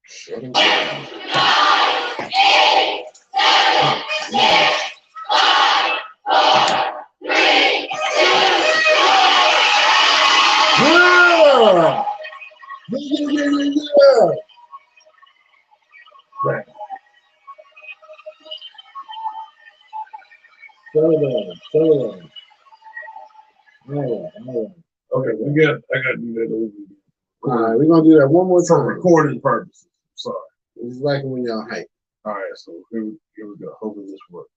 Shut him down. 9, 8, 7, 6, 5, 4, 3, 2, 1. Yeah! Yeah! Right. Settle down. All right. Okay, I got to do that over again. All right, we're going to do that one more For time. recording purposes. Sorry. It's like when y'all hype. All right, so here we go. Hopefully this works.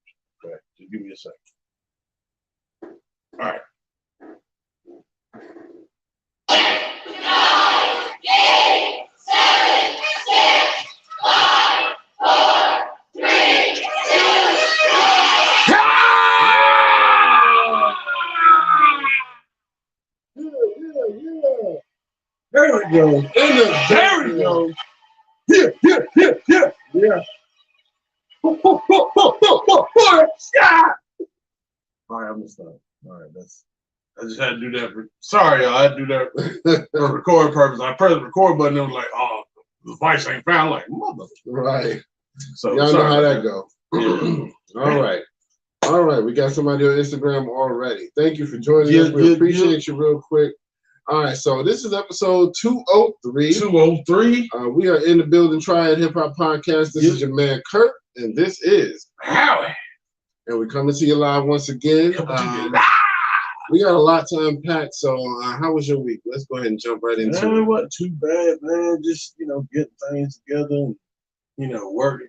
Okay, just give me a second. All right. 9, 8, 7, 6, 5, 4, 3, 2, 1. Yeah. There we go. There we go. Yeah. Yeah. Yeah. All right, I'm gonna stop. All right, I just had to do that sorry, y'all. I had to do that for recording purpose. I pressed the record button and it was like, oh, the voice ain't found. Like, mother. Right. So y'all know how that go. Yeah. All right. We got somebody on Instagram already. Thank you for joining us. We appreciate you real quick. All right, so this is episode 203. 203. We are in the building, Triad Hip Hop Podcast. This is your man Kurt, and this is Howie. And we're coming to you live once again. We got a lot to unpack, so how was your week? Let's go ahead and jump right into it. It wasn't too bad, man. Just, getting things together and, working,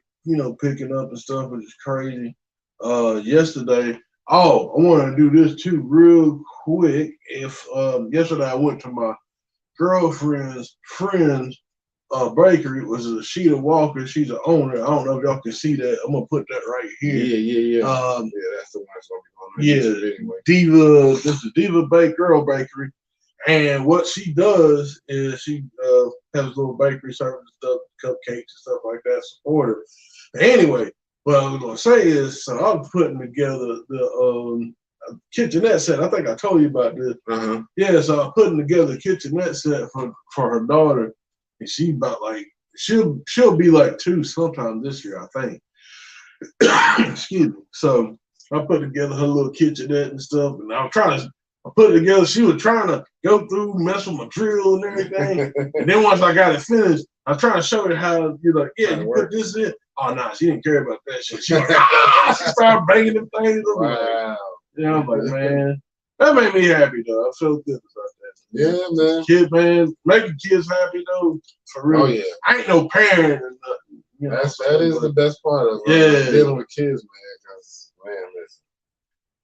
picking up and stuff, which is crazy. Yesterday, I want to do this too real quick. Yesterday I went to my girlfriend's friend's bakery. It was a Sheeta Walker. She's an owner. I don't know if y'all can see that. I'm gonna put that right here. Yeah. That's the one that's gonna be Yeah, YouTube anyway. Diva. This is Diva Girl Bakery, and what she does is she has a little bakery serving stuff, cupcakes and stuff like that. Support her. Anyway, what I was gonna say is, so I'm putting together the kitchenette set. I think I told you about this. Uh-huh. Yeah, so I'm putting together a kitchenette set for her daughter, and she about like she'll be like 2 sometime this year, I think. Excuse me. So I put together her little kitchenette and stuff, and I put it together. She was trying to go through, mess with my drill and everything. And then once I got it finished, I was trying to show her how, you put this in. Oh, no, she didn't care about that shit. She was like, she started banging them things. Wow. I'm like, man, that made me happy, though. I felt good about that. Yeah, man. Kid, man, making kids happy, though, for real. Oh, yeah. I ain't no parent or nothing. That is the best part of dealing with kids, man, because, man,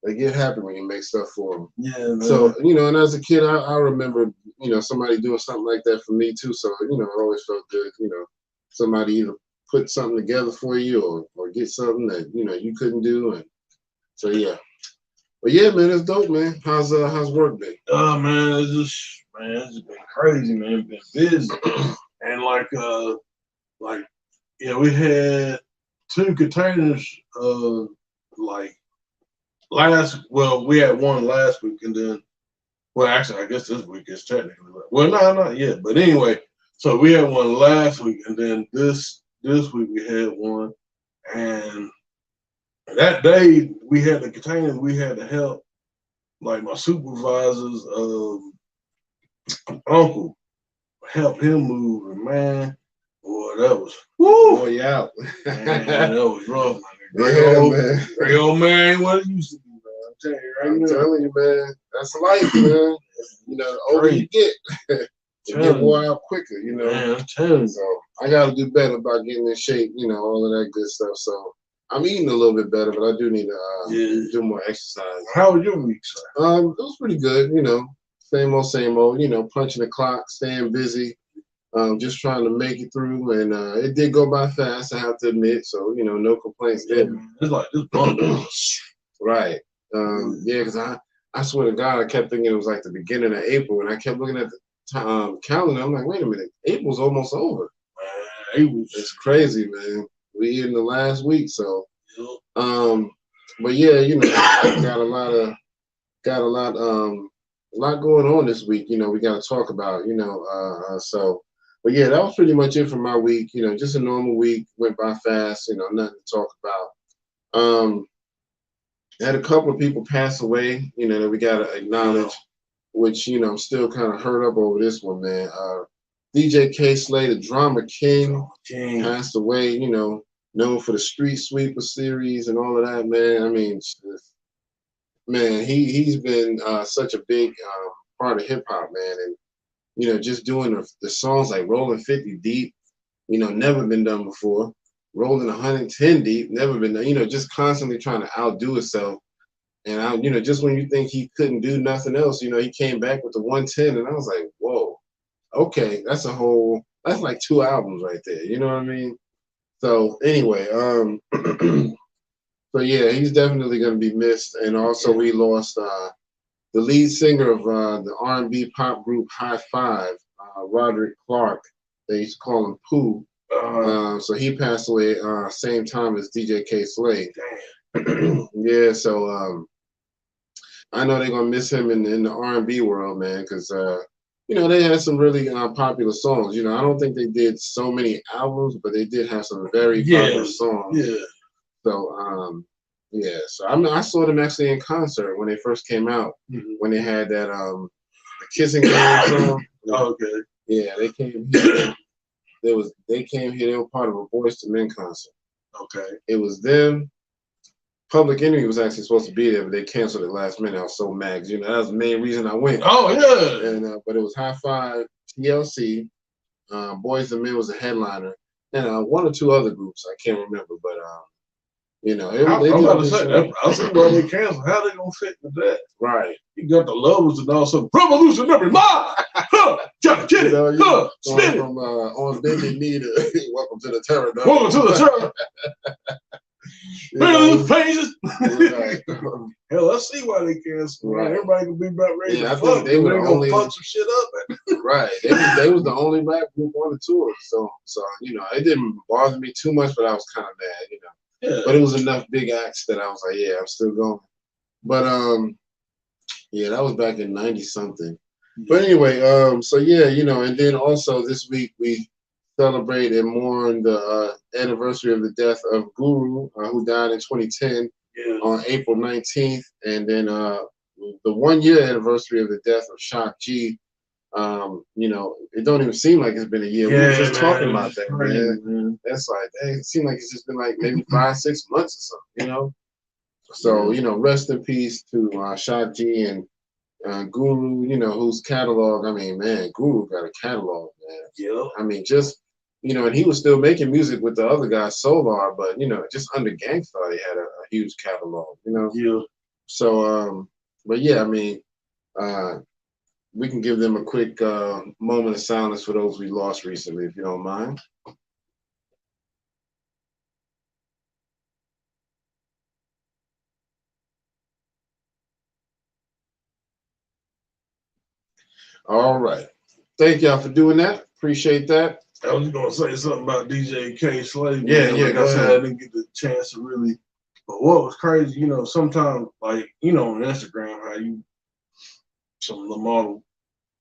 they get happy when you make stuff for them. Yeah, man. So, and as a kid, I remember, somebody doing something like that for me, too. So, it always felt good, somebody either put something together for you or get something that, you couldn't do. And so, yeah. But, yeah, man, it's dope, man. How's work been? Oh, man, it's just been crazy, man. It's been busy. And, we had 2 containers, we had one last week, and then, actually, I guess this week is technically, no, not yet, but anyway, so we had one last week, and then this week we had one, and that day we had the containers, we had to help, like my supervisor's uncle, help him move, and man, boy, that was, Boy, out. Man, that was rough, man. Man. Great old man ain't what it used to be, man. I'm telling you right now. Telling you, man. That's life, man. The older you get, you get wore out quicker, Man, I'm telling you. So I got to do better about getting in shape, all of that good stuff. So I'm eating a little bit better, but I do need to do more exercise. How was your week, sir? It was pretty good, same old, punching the clock, staying busy. Just trying to make it through, and it did go by fast, I have to admit. So, no complaints there. It's like this bundle. Right. Because I swear to God, I kept thinking it was like the beginning of April, and I kept looking at the calendar. I'm like, wait a minute, April's almost over. It's crazy, man. We in the last week, so. But yeah, I got a lot a lot going on this week. You know, we got to talk about. You know, so. But yeah, that was pretty much it for my week. You know, just a normal week. Went by fast. You know, nothing to talk about. Had a couple of people pass away. You know, that we got to acknowledge. Which, you know, I'm still kind of hurt up over this one, man. DJ K Slay, the Drama King, passed away. You know, known for the Street Sweeper series and all of that, man. I mean, man, he's been such a big part of hip hop, man, and you know, just doing the songs like Rolling 50 Deep, you know, never been done before. Rolling 110 Deep, never been done. You know, just constantly trying to outdo itself. And you know, just when you think he couldn't do nothing else, you know, he came back with the 110, and I was like, whoa, okay, that's like 2 albums right there. You know what I mean? So anyway, so yeah, he's definitely going to be missed. And also, we lost the lead singer of the R&B pop group High Five, Roderick Clark. They used to call him Pooh. So he passed away same time as DJ K Slay. Yeah, so I know they're gonna miss him in the R&B world, man, because you know, they had some really popular songs. You know, I don't think they did so many albums, but they did have some very popular songs. Yeah. So yeah, so I saw them actually in concert when they first came out, when they had that the Kissing Game song. Oh, okay. Yeah, they came here. They came here. They were part of a Boyz II Men concert. Okay. It was them. Public Enemy was actually supposed to be there, but they canceled it last minute. I was so mad. You know, that was the main reason I went. Oh yeah. And but it was High Five, TLC, Boyz II Men was a headliner, and one or two other groups I can't remember, but you know, I'm about to say, I see why they canceled. How they gonna fit with that? Right. You got the lovers and also revolutionary mind. Johnny Kitty. Spin it. From on bended knee to welcome to the terror. Welcome to the terror. Phases. Hell, let's see why they canceled. Right. Everybody can be about ready to I fuck. think they were the only fuck some shit up. Right. They was the only rap group on the tour. So you know, it didn't bother me too much, but I was kind of mad, you know. Yeah. But it was enough big acts that I was like, yeah, I'm still going. But yeah, that was back in 90 something. But anyway, so yeah, you know, and then also this week we celebrate and mourn the anniversary of the death of Guru, who died in 2010 on April 19th, and then the 1 year anniversary of the death of Shock G. You know, it don't even seem like it's been a year. We were just talking about that, man. That's like, it seems like it's just been like maybe 5-6 months or something, you know? So, you know, rest in peace to Shock G and Guru, you know, whose catalog, I mean, man, Guru got a catalog, man. Yeah. I mean, just, you know, and he was still making music with the other guy, Solar, but, you know, just under Gangstar, he had a huge catalog, you know? Yeah. So, but yeah, I mean, we can give them a quick moment of silence for those we lost recently, if you don't mind. All right. Thank y'all for doing that. Appreciate that. I was going to say something about DJ K Slay. Yeah. Like I said, I didn't get the chance to really. But what was crazy, you know, sometimes, like, you know, on Instagram, how you, some of the models,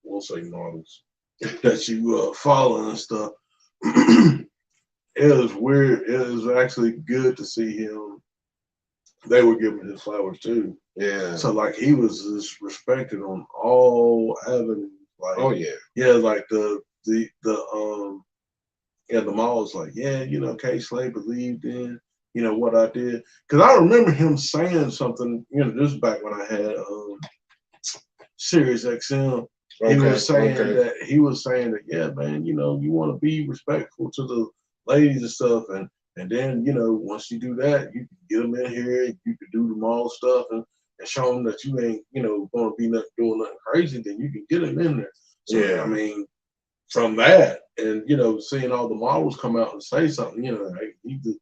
we'll say models, that you follow and stuff. It was weird. It was actually good to see him. They were giving his flowers too. Yeah. So like he was just respected on all avenues. Like, oh yeah. Yeah, like the mall was like, yeah, you know, K Slay believed in, you know, what I did. Cause I remember him saying something, you know, this back when I had Sirius XM. He was saying that, yeah, man, you know, you want to be respectful to the ladies and stuff, and then, you know, once you do that, you can get them in here, you can do the mall stuff and show them that you ain't, you know, going to be doing nothing crazy, then you can get them in there. So, yeah, I mean, from that, and, you know, seeing all the models come out and say something, you know, he's the,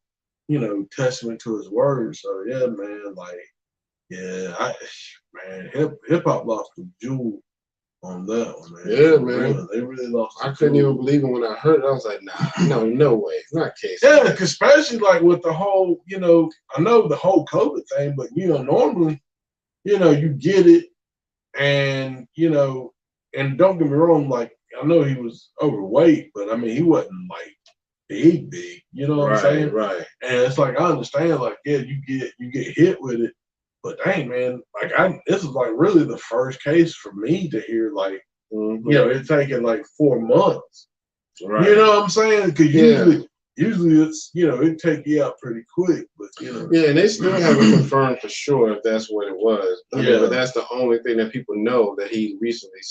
you know, testament to his words. So, yeah, man, like, yeah, hip hop lost the jewel on that one, man. Yeah, man. They really lost. I couldn't even believe it when I heard it. I was like, nah, no way. It's not K. Yeah, especially like with the whole, you know, I know the whole COVID thing, but, you know, normally, you know, you get it And and don't get me wrong, like I know he was overweight, but I mean he wasn't like big, you know what I'm saying? Right. And it's like I understand, like, yeah, you get hit with it, but dang man, like this is like really the first case for me to hear like, it taking like 4 months. Right. You know what I'm saying? Because usually it's it take you out pretty quick, but Yeah, and they still haven't confirmed for sure if that's what it was. I mean, but that's the only thing that people know that he recently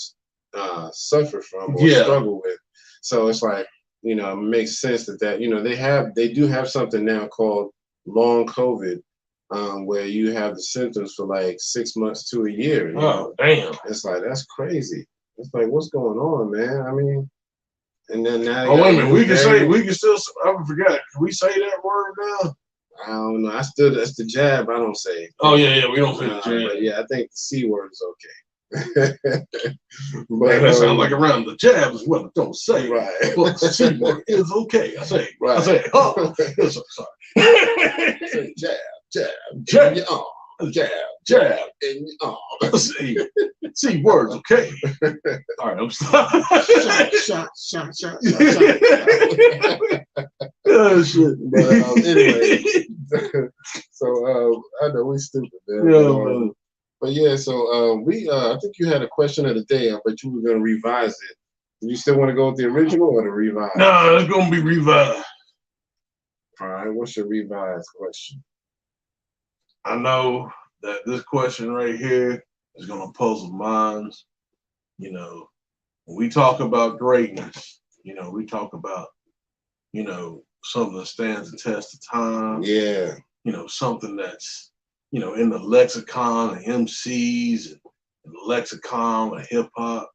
suffered from or struggled with. So it's like, it makes sense that they do have something now called long COVID, where you have the symptoms for like 6 months to a year. Damn! It's like that's crazy. It's like, what's going on, man? I mean, and then now. Oh wait a minute, we can still. I forgot. Can we say that word now? I don't know. That's the jab. I don't say. Oh yeah, we don't say the jab. But yeah, I think the C word is okay. But that sounds like around the jab is what I don't say. Right. But the C word is okay. I say. Right. I say. Oh, sorry. Say jab. Jab. In your arm. Jab. In your arm. C words, okay. All right, I'm sorry. Shot. Oh shit. But anyway, so I know we stupid, man. Yeah, but yeah, so I think you had a question of the day, but you were gonna revise it. Do you still want to go with the original or the revised? No, it's gonna be revised. All right, what's your revised question? I know that this question right here is gonna puzzle minds. When we talk about greatness, we talk about, something that stands the test of time. Yeah. Something that's, in the lexicon of MCs and the lexicon of hip hop.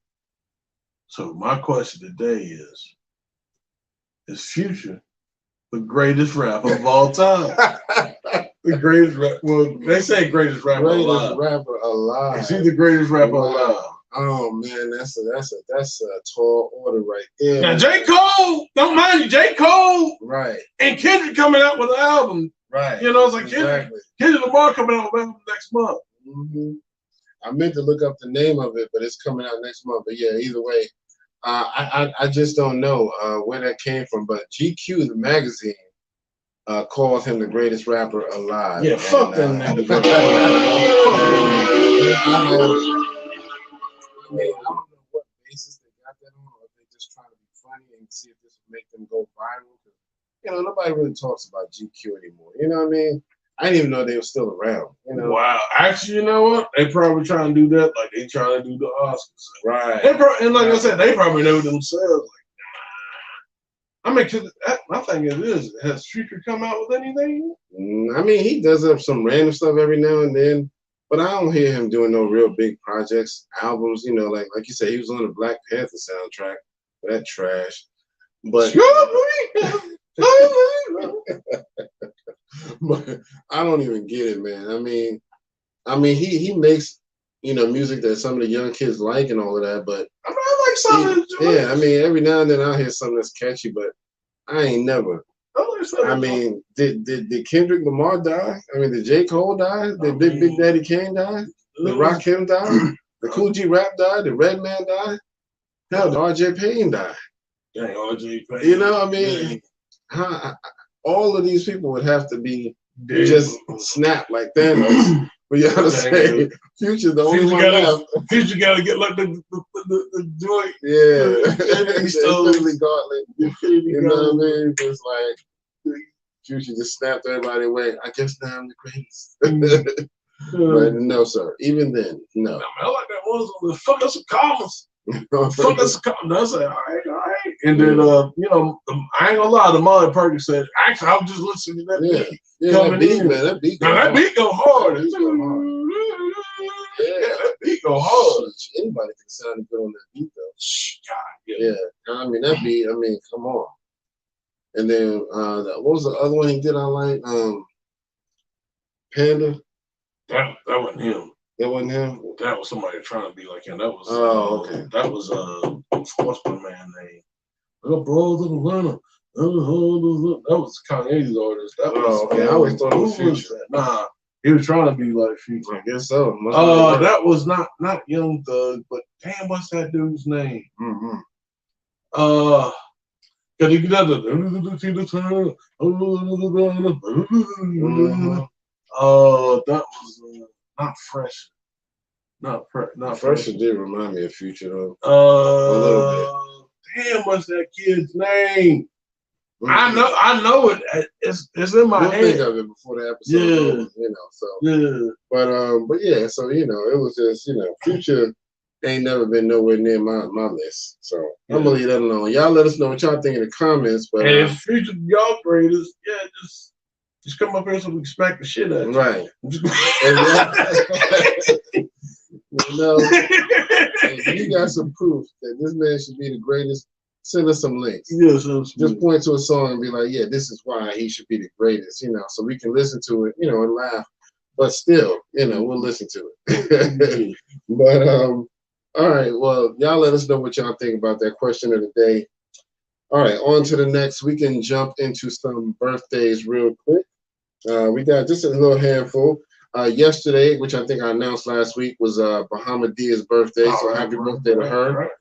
So my question today is Future the greatest rapper of all time? The greatest rapper. Well, they say greatest rapper alive. Is he the greatest rapper alive? Oh man, that's a tall order right there. Now J. Cole, don't mind you, J. Cole, right, and Kendrick coming out with an album, right? It's like Kendrick Lamar coming out with an album next month. Mm-hmm. I meant to look up the name of it, but it's coming out next month. But yeah, either way, I just don't know where that came from. But GQ, the magazine, calls him the greatest rapper alive. Yeah, fuck that nigga. I mean, I don't know what basis they got that on, or if they just trying to be funny and see if this will make them go viral. Because, nobody really talks about GQ anymore. You know what I mean? I didn't even know they were still around. Wow. Actually, you know what? They probably trying to do that like they trying to do the Oscars. Right. And like I said, they probably know themselves. Like, I mean, my thing is, has Future come out with anything? I mean, he does have some random stuff every now and then. But I don't hear him doing no real big projects, albums, like you said, he was on the Black Panther soundtrack. That trash. But but I don't even get it, man. I mean he makes, music that some of the young kids like and all of that, but I like something. Yeah, I mean, every now and then I'll hear something that's catchy, but I ain't never. I mean, did Kendrick Lamar die? I mean, did J. Cole die? Did Big Daddy Kane die? Did Rakim die? The Cool G Rap died? Did Redman die? Hell, did R.J. Payne die? Dang, R.J. Payne. I mean, all of these people would have to be just snap like Thanos. But you gotta say, Future the only one left. Future gotta get like the joint. Yeah, Infinity Gauntlet. You know what I mean? It's like Future just snapped everybody away. I guess now I'm the greatest. But no, sir. Even then, no. I like that one. Fuck us some commas. Fuck us some commas. I said, all right. And then, I ain't gonna lie. The Molly Perkins said, actually, I was just listening to that beat. Yeah, that beat, man. That beat go hard. Yeah, that beat go hard. Anybody can sound good on that beat, though. God, yeah. I mean, that beat, come on. And then, what was the other one he did online? Panda? That wasn't him. That wasn't him? That was somebody trying to be like him. That was, okay. That was, what's my man name? The Bros of Atlanta. That was Kanye's artist. That was, okay. I always thought it was Future. Nah, He was trying to be like Future. I guess so. That was not Young Thug, but damn, what's that dude's name? Mm-hmm. Can you get out of that was not Fresh. Not Fresh did remind me of Future though. A little bit. Damn, what's that kid's name? Mm-hmm. I know it. It's in my head. Think of it before the episode. Yeah. So. Yeah. But yeah. So it was just Future ain't never been nowhere near my list. So I'm gonna leave that alone. Y'all let us know what y'all think in the comments. But and if Future y'all greatest, just come up here so we can smack the shit out of you. Right. If you got some proof that this man should be the greatest, send us some links. Yes, just point to a song and be like, yeah, this is why he should be the greatest, so we can listen to it, and laugh. But still, we'll listen to it. But all right, well, y'all let us know what y'all think about that question of the day. All right, on to the next. We can jump into some birthdays real quick. We got just a little handful. Yesterday, which I think I announced last week, was Bahamadee's birthday. So happy birthday to her.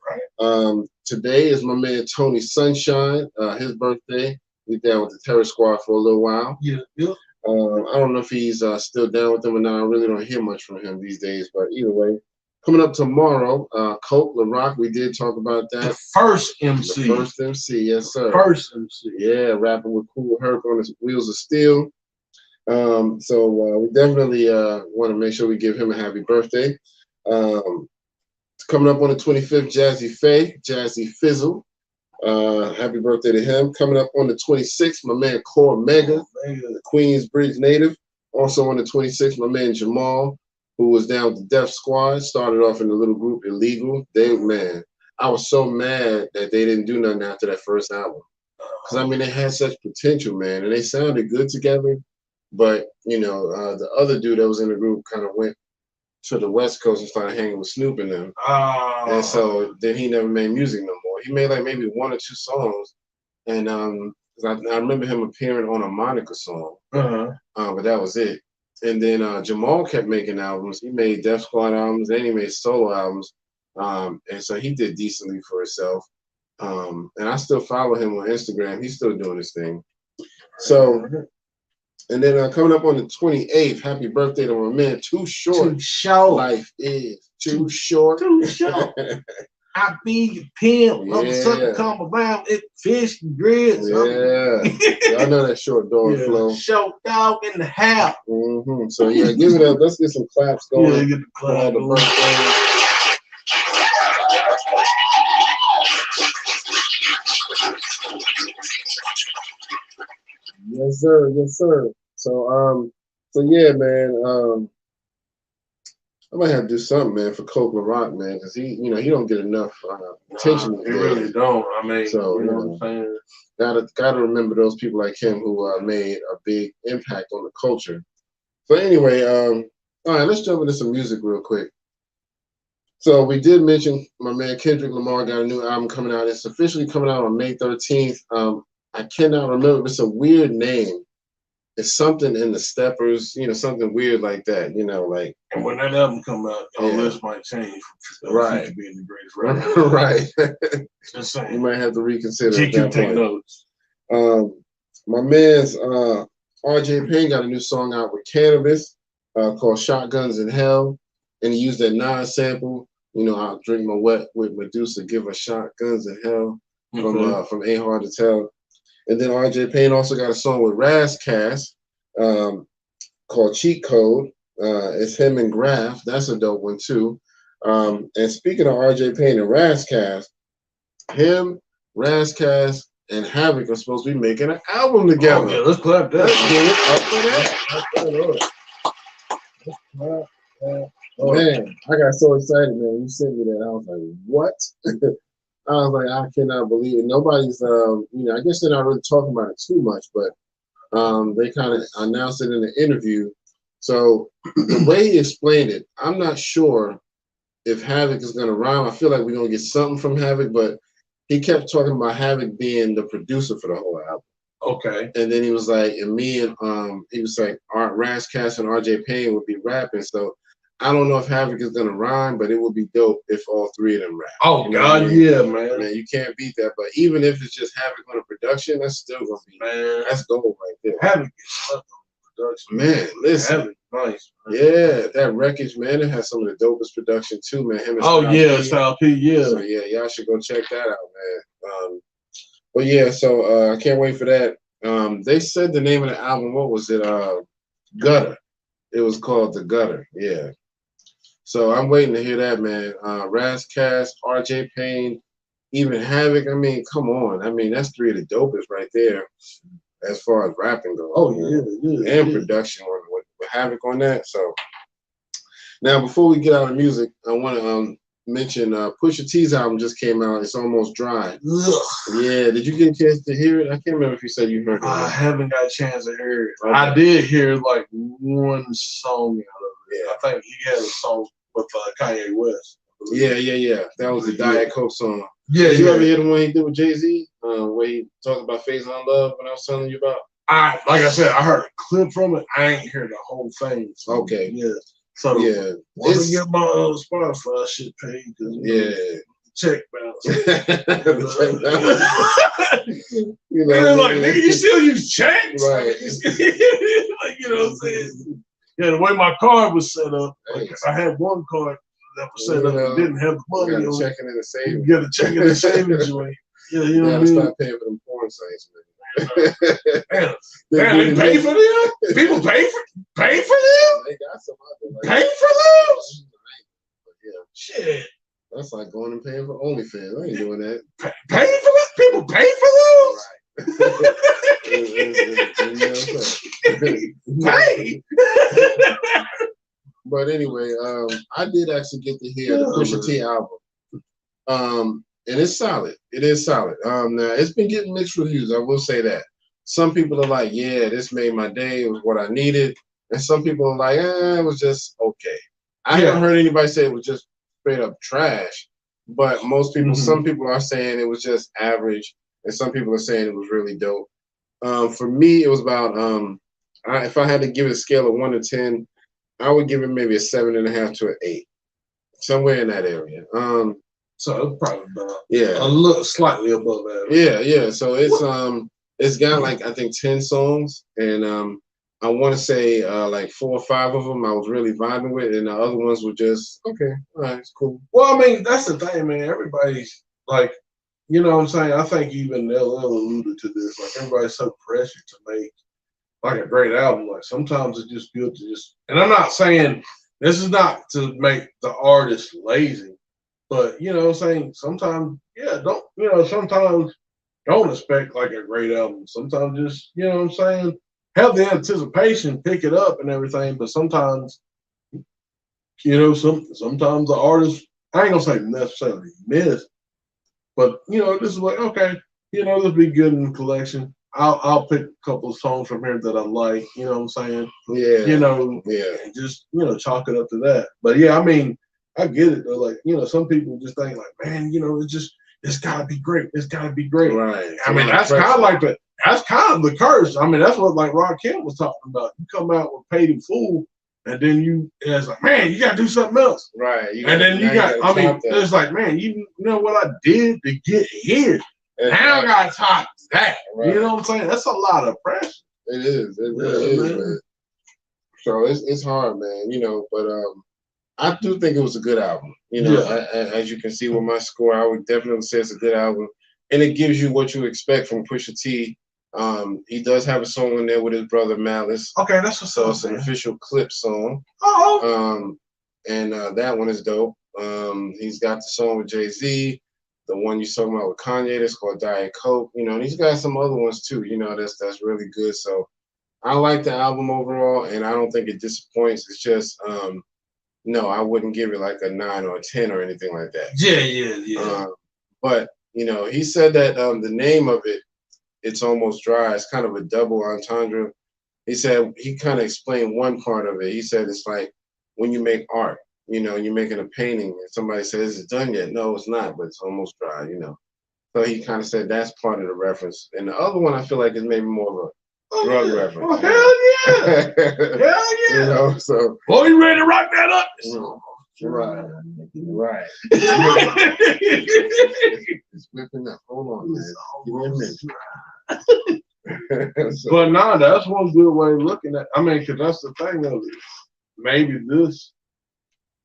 Right. Today is my man Tony Sunshine, his birthday. He's down with the Terror Squad for a little while. Yeah. I don't know if he's still down with them or not. I really don't hear much from him these days. But either way, coming up tomorrow, Colt LaRock. We did talk about that. The first MC. The first MC, yes, sir. First MC. Yeah, rapping with Cool Herc on his Wheels of Steel. So we definitely want to make sure we give him a happy birthday. Coming up on the 25th, Jazzy Fizzle. Happy birthday to him. Coming up on the 26th, my man Core Mega, the Queensbridge native. Also on the 26th, my man Jamal, who was down with the Def Squad. Started off in the little group Illegal. I was so mad that they didn't do nothing after that first album. Because, they had such potential, man. And they sounded good together. But, the other dude that was in the group kind of went to the West Coast and started hanging with Snoop and them. And so then he never made music no more. He made like maybe one or two songs. And I remember him appearing on a Monica song. But that was it. And then Jamal kept making albums. He made Def Squad albums. Then he made solo albums. And so he did decently for himself. And I still follow him on Instagram. He's still doing his thing. So... And then coming up on the 28th, happy birthday to my man, Too Short. Too short. Life is too short. Too short. I be your pimp. I'm something come around it, fish and grits. Yeah. Y'all know that short dog flow. Short dog in the house. Mm-hmm. So yeah, give it up. Let's get some claps going. Yeah, get the clap going. Yes, sir. Yes, sir. So yeah, man. I might have to do something, man, for Colt LaRock, man, because he don't get enough attention. He really don't. So you know what I'm saying? Gotta remember those people like him who made a big impact on the culture. So anyway, all right, let's jump into some music real quick. So we did mention my man Kendrick Lamar got a new album coming out. It's officially coming out on May 13th. I cannot remember. It's a weird name. It's something in the Steppers, something weird like that, like. And when that album come out, your list might change from right being the greatest rapper. Right. Just saying. You might have to reconsider. GQ, take notes. My man's RJ Payne got a new song out with Cannabis called "Shotguns in Hell," and he used that Nas sample. I'll drink my wet with Medusa, give her shotguns in hell from Ain't Hard to Tell. And then RJ Payne also got a song with Razzcast called Cheat Code. It's him and Graf. That's a dope one too. And speaking of RJ Payne and Razzcast, him, Razzcast, and Havoc are supposed to be making an album together. Oh, yeah, let's clap that. Let's give it up for that. Oh man, I got so excited, man. When you sent me that, I was like, what? I was like, I cannot believe it. Nobody's, I guess they're not really talking about it too much, but they kind of announced it in an interview. So the way he explained it, I'm not sure if Havoc is going to rhyme. I feel like we're going to get something from Havoc, but he kept talking about Havoc being the producer for the whole album. Okay. And then he was like, and me and he was like, Razcast and RJ Payne would be rapping. So I don't know if Havoc is gonna rhyme, but it would be dope if all three of them rap. Oh You know what I God, mean? yeah, man. Man, you can't beat that. But even if it's just Havoc on a production, that's still gonna be, Man, that's gold right there. Havoc is stuck on production. Man, listen. Havoc, nice. Man. Yeah, that Wreckage, man, it has some of the dopest production too, man. Him and Oh Styles yeah, P. Style P, yeah. So yeah, y'all should go check that out, man. But yeah, so I can't wait for that. They said the name of the album. What was it? Gutter. It was called The Gutter. Yeah. So I'm waiting to hear that, man. Razcast, RJ Payne, even Havoc. I mean, come on. I mean, that's three of the dopest right there as far as rapping goes. Oh yeah. And production with Havoc on that. So now, before we get out of music, I want to mention Pusha T's album just came out. It's Almost Dry. Ugh. Yeah, did you get a chance to hear it? I can't remember if you said you heard it. I haven't got a chance to hear it. Okay. I did hear like one song out of it. Yeah. I think he had a song with Kanye West. Yeah. That was the Diet Coke song. Yeah, Did you ever hear the one he did with Jay-Z? Where he talked about phasing on love when I was telling you about? Like I said, I heard a clip from it. I ain't hear the whole thing. So, Okay. Yeah. So yeah. Want to get my Spotify shit paid because check bounce. You know, and like, nigga, you still use checks, right? Like, you know what I'm saying? Yeah, the way my card was set up, like, I had one card that was set up and didn't have the money on it. Checking in the savings. You got to check in the savings joint. Yeah, you know what I mean? Stop paying for them porn sites, man. Damn, they pay for them? People pay for them? They got some out there. Pay for those? Yeah. Shit. That's like going and paying for OnlyFans. I ain't doing that. Pay for that? People pay for those? Pay. But anyway, I did actually get to hear the Pusha T album. And it's solid. It is solid. Now it's been getting mixed reviews. I will say that. Some people are like, "Yeah, this made my day. It was what I needed," and some people are like, "It was just okay." I haven't heard anybody say it was just straight up trash. But most people, some people are saying it was just average, and some people are saying it was really dope. For me, it was about. If I had to give it a scale of 1 to 10, I would give it maybe a 7.5 to an 8, somewhere in that area. So it's probably about a little slightly above that. Yeah. So it's got like I think 10 songs, and I want to say like 4 or 5 of them I was really vibing with, and the other ones were just okay. All right, it's cool. Well, I mean that's the thing, man. Everybody's like, you know what I'm saying. I think even LL alluded to this. Like everybody's so pressured to make like a great album. Like sometimes it's just good to just. And I'm not saying this is not to make the artist lazy. But, you know what I'm saying, sometimes, sometimes don't expect like a great album. Sometimes just, you know what I'm saying, have the anticipation, pick it up and everything. But sometimes, sometimes the artist, I ain't going to say necessarily miss, but, this is like, okay, this will be good in the collection. I'll pick a couple of songs from here that I like, you know what I'm saying? Yeah. And just, chalk it up to that. But, yeah, I mean, I get it though. Like, some people just think like, man, it's gotta be great. It's gotta be great. Right. I mean, that's kind of the curse. I mean, that's what like Rakim was talking about. You come out with Paid in Full, and then it's like, man, you gotta do something else. Right. It's like, man, you know what I did to get here. Now I gotta top that. Right. You know what I'm saying? That's a lot of pressure. It is. It really is, man. So it's hard, man. But I do think it was a good album. As you can see with my score, I would definitely say it's a good album. And it gives you what you expect from Pusha T. He does have a song in there with his brother Malice. Okay, that's what's so it's an official clip song. Oh. And that one is dope. He's got the song with Jay-Z, the one you're talking about with Kanye that's called Diet Coke. And he's got some other ones too, that's really good. So I like the album overall, and I don't think it disappoints. It's just no, I wouldn't give it like a 9 or a 10 or anything like that. Yeah. But he said that the name of it, It's Almost Dry, is kind of a double entendre. He said he kind of explained one part of it. He said it's like when you make art, you're making a painting and somebody says, "Is it done yet?" No, it's not, but it's almost dry. So he kind of said that's part of the reference. And the other one I feel like is maybe more of a drug reference. Oh, hell yeah. Hell yeah. You know, so. Boy, you ready to rock that up? Right. It's whipping up. Hold on, man. Give me a minute. So, But nah, that's one good way of looking at. I mean, because that's the thing of it. Maybe this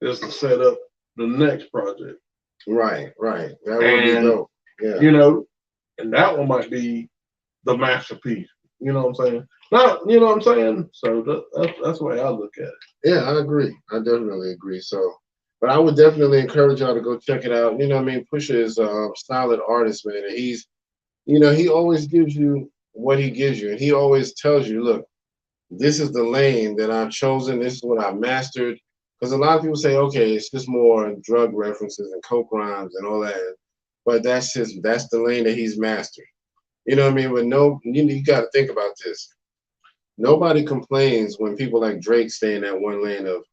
is to set up the next project. right. That would be dope. Yeah. You know, and that one might be the masterpiece. You know what I'm saying? Not, you know what I'm saying? So that's the way I look at it. Yeah, I agree. I definitely agree. So, but I would definitely encourage y'all to go check it out. You know what I mean? Pusha is a solid artist, man. And he's, you know, he always gives you what he gives you. And he always tells you, look, this is the lane that I've chosen. This is what I've mastered. Because a lot of people say, okay, it's just more drug references and coke rhymes and all that. But that's the lane that he's mastered. You know what I mean? But no, you got to think about this. Nobody complains when people like Drake stay in that one lane of,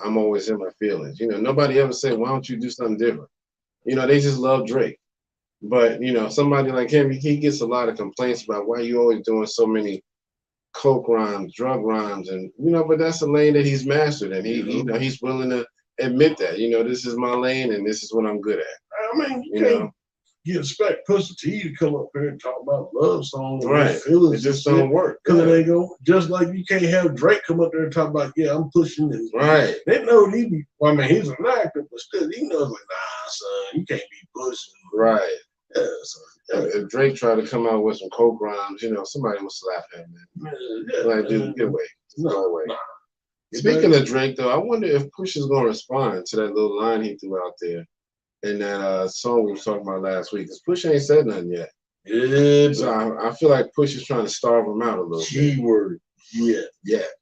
I'm always in my feelings. You know, nobody ever said, why don't you do something different? You know, they just love Drake. But, you know, somebody like him, he gets a lot of complaints about why you always doing so many coke rhymes, drug rhymes, and, you know, but that's a lane that he's mastered. And he, you know, he's willing to admit that, you know, this is my lane and this is what I'm good at. I mean, you expect Pusha T to come up here and talk about love songs, right? Feelings, it just don't work because it ain't go. Just like you can't have Drake come up there and talk about, yeah, I'm pushing this. Right? They know he be. Well, I mean, he's an actor, but still, he knows like, nah, son, you can't be pushing. Right. Yeah. So, if Drake tried to come out with some coke rhymes, you know, somebody would slap him. Like, dude, get away, go away. Nah. Speaking of Drake, though, I wonder if Pusha's gonna respond to that little line he threw out there. In that song we were talking about last week, because Push ain't said nothing yet. Yeah, so I feel like Push is trying to starve him out a little bit. Keyword. Yeah,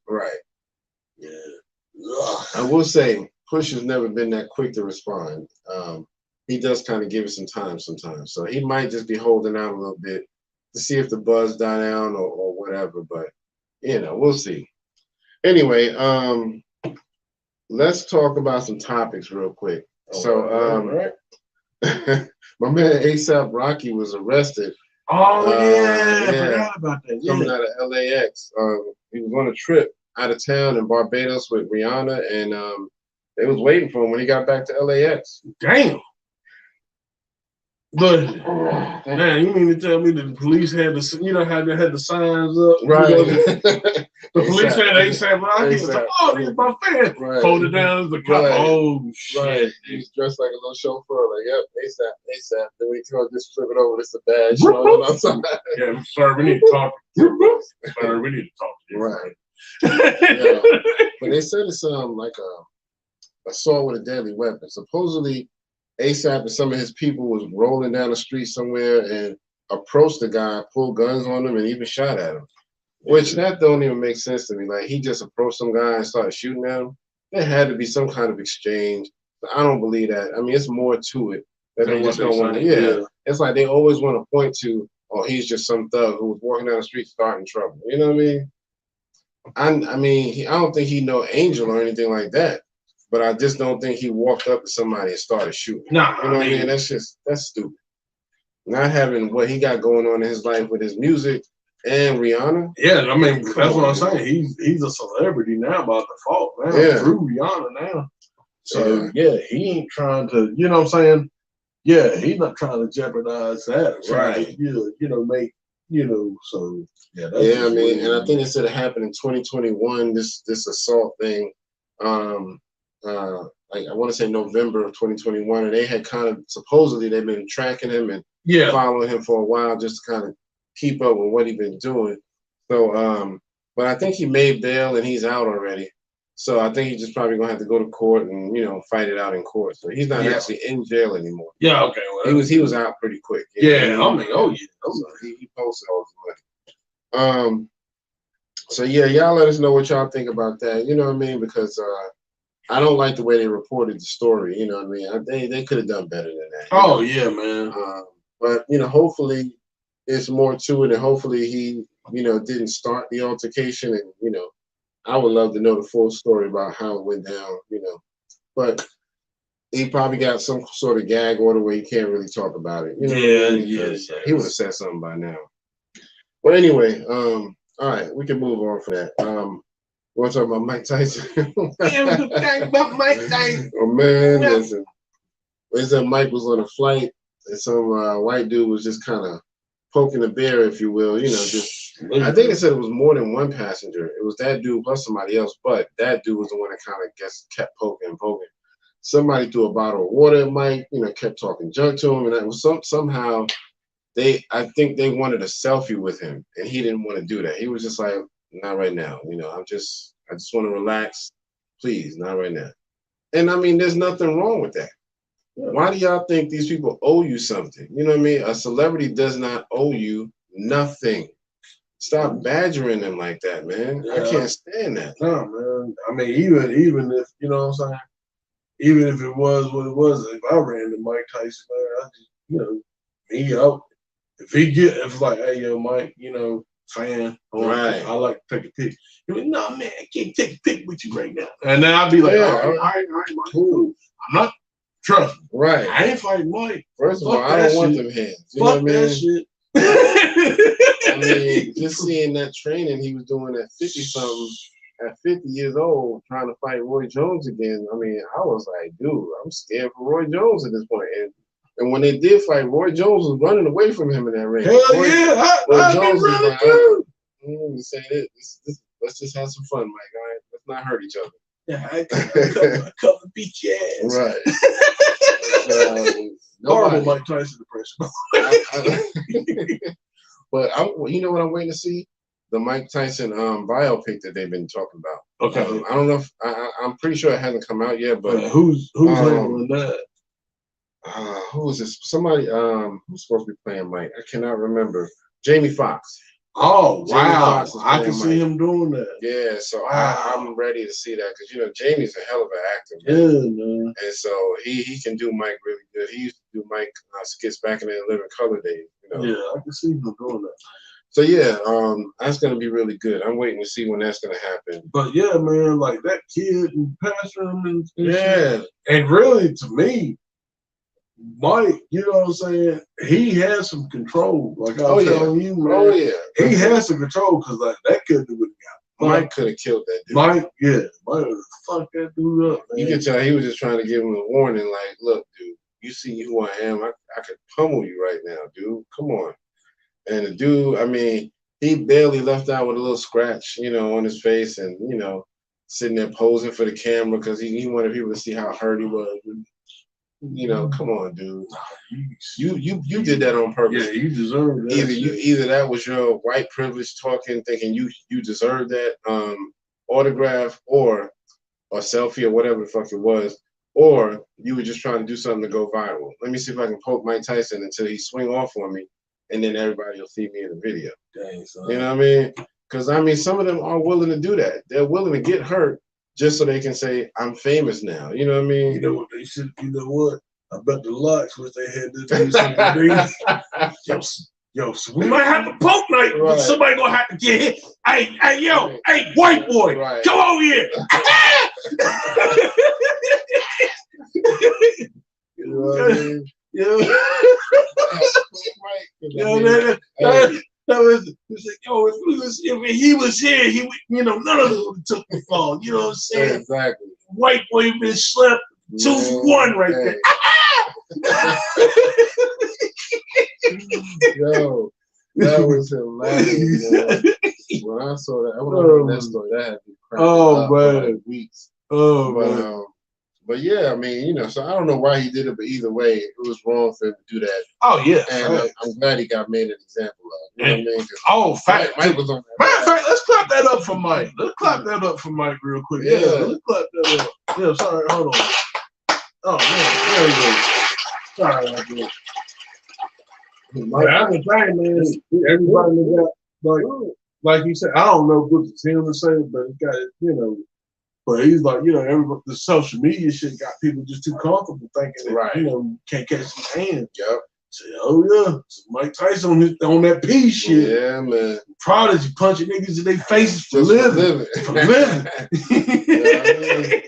right. Yeah. I will say, Push has never been that quick to respond. He does kind of give it some time sometimes. So he might just be holding out a little bit to see if the buzz die down or whatever. But, you know, we'll see. Anyway, let's talk about some topics real quick. So, my man ASAP Rocky was arrested. Oh yeah, I forgot about that. Coming out of LAX, he was on a trip out of town in Barbados with Rihanna, and they was waiting for him when he got back to LAX. Damn. But man, you mean to tell me that the police had the, you know, how they had the signs up, right? You know, the police had ASAP Rocky. Was like, oh, this is my fan. Right. Hold it down as the cop. Right. Oh shit. Right. He was dressed like a little chauffeur, like, yep, ASAP. Then when he told just flip it over, it's a badge. You know what I'm saying? Yeah, sir, we need to talk. Sir, we need to talk to you. Right. Yeah. But they said it's like a assault with a deadly weapon. Supposedly ASAP and some of his people was rolling down the street somewhere and approached the guy, pulled guns on him, and even shot at him. Which that don't even make sense to me. Like, he just approached some guy and started shooting at him. There had to be some kind of exchange. I don't believe that. I mean, it's more to it that they just don't want to. Yeah, it's like they always want to point to, oh, he's just some thug who was walking down the street starting trouble. You know what I mean? I mean, I don't think he know Angel or anything like that. But I just don't think he walked up to somebody and started shooting. Nah, you know what I mean? That's stupid. Not having what he got going on in his life with his music and Rihanna. Yeah, I mean, that's what I'm saying. He's a celebrity now by default, man. Yeah. Through Rihanna now. So yeah, he ain't trying to, you know what I'm saying? Yeah, he's not trying to jeopardize that. Right. You know, make, you know, so yeah. That's I mean, and I think it should have happened in 2021, this assault thing. Like I want to say November of 2021, and they had kind of supposedly they've been tracking him and following him for a while just to kind of keep up with what he's been doing. So, but I think he made bail and he's out already. So I think he's just probably gonna have to go to court and, you know, fight it out in court. So he's not actually in jail anymore. Yeah, okay. Well, he was out pretty quick. Yeah, I mean, oh yeah. So he posted all his money. So yeah, y'all let us know what y'all think about that. You know what I mean? Because I don't like the way they reported the story. You know what I mean? They could have done better than that. Oh yeah, man. But you know, hopefully it's more to it, and hopefully he, you know, didn't start the altercation, and you know, I would love to know the full story about how it went down. You know, but he probably got some sort of gag order where he can't really talk about it. You know Yeah, what I mean? yeah. He would have said something by now. Well, anyway, all right, we can move on from that. We want to talk about Mike Tyson. Yeah, we talking about Mike Tyson. Oh man, listen. They said Mike was on a flight, and some white dude was just kind of poking the bear, if you will. You know, just I think they said it was more than one passenger. It was that dude plus somebody else, but that dude was the one that kind of kept poking and poking. Somebody threw a bottle of water at Mike, you know, kept talking junk to him, and it was somehow I think they wanted a selfie with him, and he didn't want to do that. He was just like, not right now. You know, I just want to relax. Please, not right now. And I mean, there's nothing wrong with that. Why do y'all think these people owe you something? You know what I mean? A celebrity does not owe you nothing. Stop badgering them like that, man. Yeah. I can't stand that. No, man. I mean, even if, you know what I'm saying? Even if it was what it was, if I ran to Mike Tyson, man, I just, you know, me out. If like, hey, yo, Mike, you know, fan, right? I like to take a pic. You're like, no, man, I can't take a pic with you right now. And then I'd be like, all right, Mike, cool. I'm not, trust me. Right. I ain't fighting Mike. First of all, I don't want them hands. You know what I mean? That shit. I mean, just seeing that training he was doing at 50-something, at 50 years old, trying to fight Roy Jones again. I mean, I was like, dude, I'm scared for Roy Jones at this point. And when they did fight, Roy Jones was running away from him in that ring. Hell yeah, Roy Jones was like, let's just have some fun, Mike. All right, let's not hurt each other. Yeah, I come and beat your ass. Right. Horrible Mike Tyson impression. But you know what I'm waiting to see? The Mike Tyson biopic that they've been talking about. Okay. I don't know if I'm pretty sure it hasn't come out yet, but who's handling that? Who is this? Somebody who's supposed to be playing Mike? I cannot remember. Jamie Foxx. Oh wow! I can see him doing that. Yeah, so I'm ready to see that because you know Jamie's a hell of an actor. Yeah, man. And so he can do Mike really good. He used to do Mike skits back in the Living Color days. You know? Yeah, I can see him doing that. So yeah, that's gonna be really good. I'm waiting to see when that's gonna happen. But yeah, man, like that kid and Pastor and yeah, shit. And really to me, Mike, you know what I'm saying? He has some control. Like I was telling you, man. Oh yeah, he has some control because like that kid would have got. Mike could have killed that dude. Mike fuck that dude up, man. You can tell he was just trying to give him a warning, like, look, dude, you see who I am. I could pummel you right now, dude. Come on. And the dude, I mean, he barely left out with a little scratch, you know, on his face, and you know, sitting there posing for the camera because he wanted people to see how hurt he was. You know, come on, dude. You did that on purpose. Yeah, you deserve that. Either that was your white privilege talking, thinking you deserve that autograph or a selfie or whatever the fuck it was, or you were just trying to do something to go viral. Let me see if I can poke Mike Tyson until he swing off on me, and then everybody will see me in the video. Dang, son. You know what I mean? Because I mean, some of them are willing to do that. They're willing to get hurt just so they can say, I'm famous now. You know what I mean? You know what they should, you know what? I bet the Lux wish they had to do something. Yo, so we might have a poke night, but somebody gonna have to get hit. Hey, white boy, come over here. You know what I mean? If he was here, he would, you know, none of us would have took the fall. You know what I'm saying? Exactly. White boy been slept 2-1 right there. Yo, that was hilarious. When I saw that, I heard that story. That had me cracking up for like weeks. Man. But yeah, I mean, you know, so I don't know why he did it, but either way, it was wrong for him to do that. Oh yeah, and I'm glad he got made an example of. You know what I mean? Mike was on that. Matter of fact, let's clap that up for Mike. Let's clap that up for Mike real quick. Yeah, let's clap that up. Yeah, sorry, hold on. Oh man, there we go. Sorry, Mike. I'm saying, man, everybody got like you said. I don't know what it's him to say, but it got, you know. But he's like, you know, everybody, the social media shit got people just too comfortable thinking that, you know, can't catch his hand. Yep. Say, oh yeah, so Mike Tyson on that P shit. Yeah, man. Prodigy punching niggas in their faces for living. For living. You know what I mean?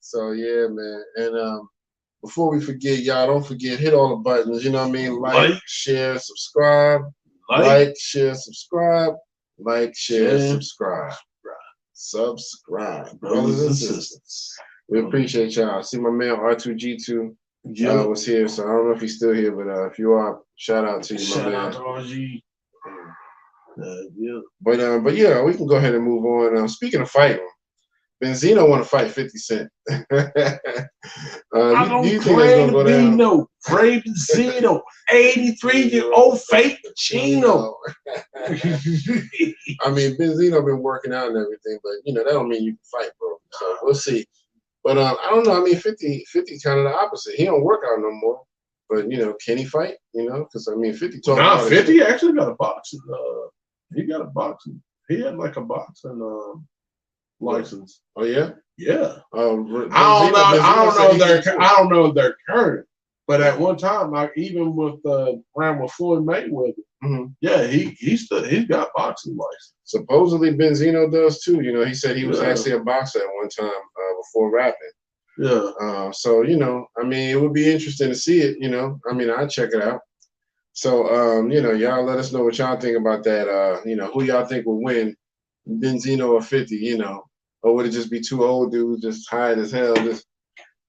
So yeah, man. And before we forget, y'all, don't forget, hit all the buttons. You know what I mean? Like, share, subscribe. Like, share, subscribe. Like, share, subscribe. Subscribe, brothers and sisters. We appreciate y'all. See my man R2G2 was here, so I don't know if he's still here, but if you are, shout out to you, my man. Shout out to RG. But yeah, we can go ahead and move on. Speaking of fighting, Benzino want to fight 50 Cent. I don't claim to be no Ray Benzino, 83-year-old fake Pacino. I mean, Benzino been working out and everything, but that don't mean you can fight, bro. So we'll see. But I don't know. I mean, 50 kind of the opposite. He don't work out no more. But can he fight? Because I mean, 50 talking about 50 actually got a boxing. He got a boxing. He had like a boxing license. Oh yeah. Yeah. I don't know if they're current, but at one time, like even with around with Floyd Mayweather, yeah, he's got boxing license. Supposedly Benzino does too. He said he was actually a boxer at one time before rapping. Yeah. So I mean, it would be interesting to see it. I mean, I'd check it out. So y'all let us know what y'all think about that. Who y'all think will win, Benzino or 50? Or would it just be two old dudes just tired as hell? Just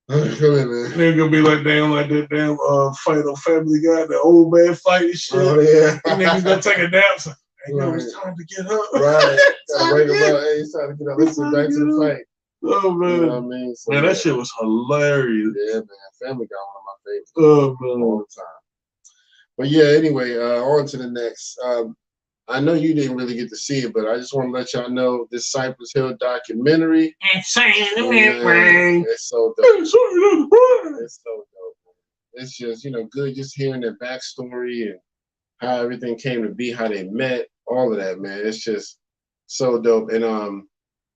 come in, man. They're gonna be like that damn fight on Family Guy, the old man fight and shit. Oh yeah. And niggas gonna take a nap. So, hey, yo, it's time to get up. Right. Gotta wake him up. Hey, it's time to get up. Let's get back to the fight. Oh man. You know what I mean? So, man, that shit was hilarious. Yeah, man. Family Guy, one of my favorites. Oh man. All the time. But yeah, anyway, on to the next. I know you didn't really get to see it, but I just want to let y'all know this Cypress Hill documentary. It's so dope. It's so dope. It's just, good just hearing their backstory and how everything came to be, how they met, all of that, man. It's just so dope. And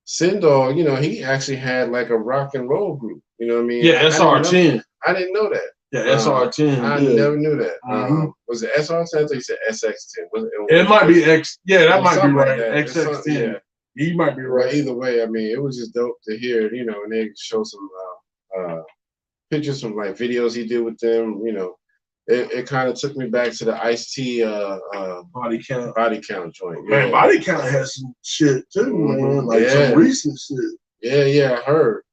Sindor, he actually had like a rock and roll group. You know what I mean? Yeah, SR10. I didn't know that. Yeah, SR10. I never knew that. Was it SR10 or you said SX10? It might be X. Yeah, that might be right. Like XX10. Yeah. You might be right. Either way, I mean, it was just dope to hear, and they show some pictures from like videos he did with them. It kind of took me back to the Ice-T body count joint. Man, Body Count has some shit too, man. Like some recent shit. Yeah, I heard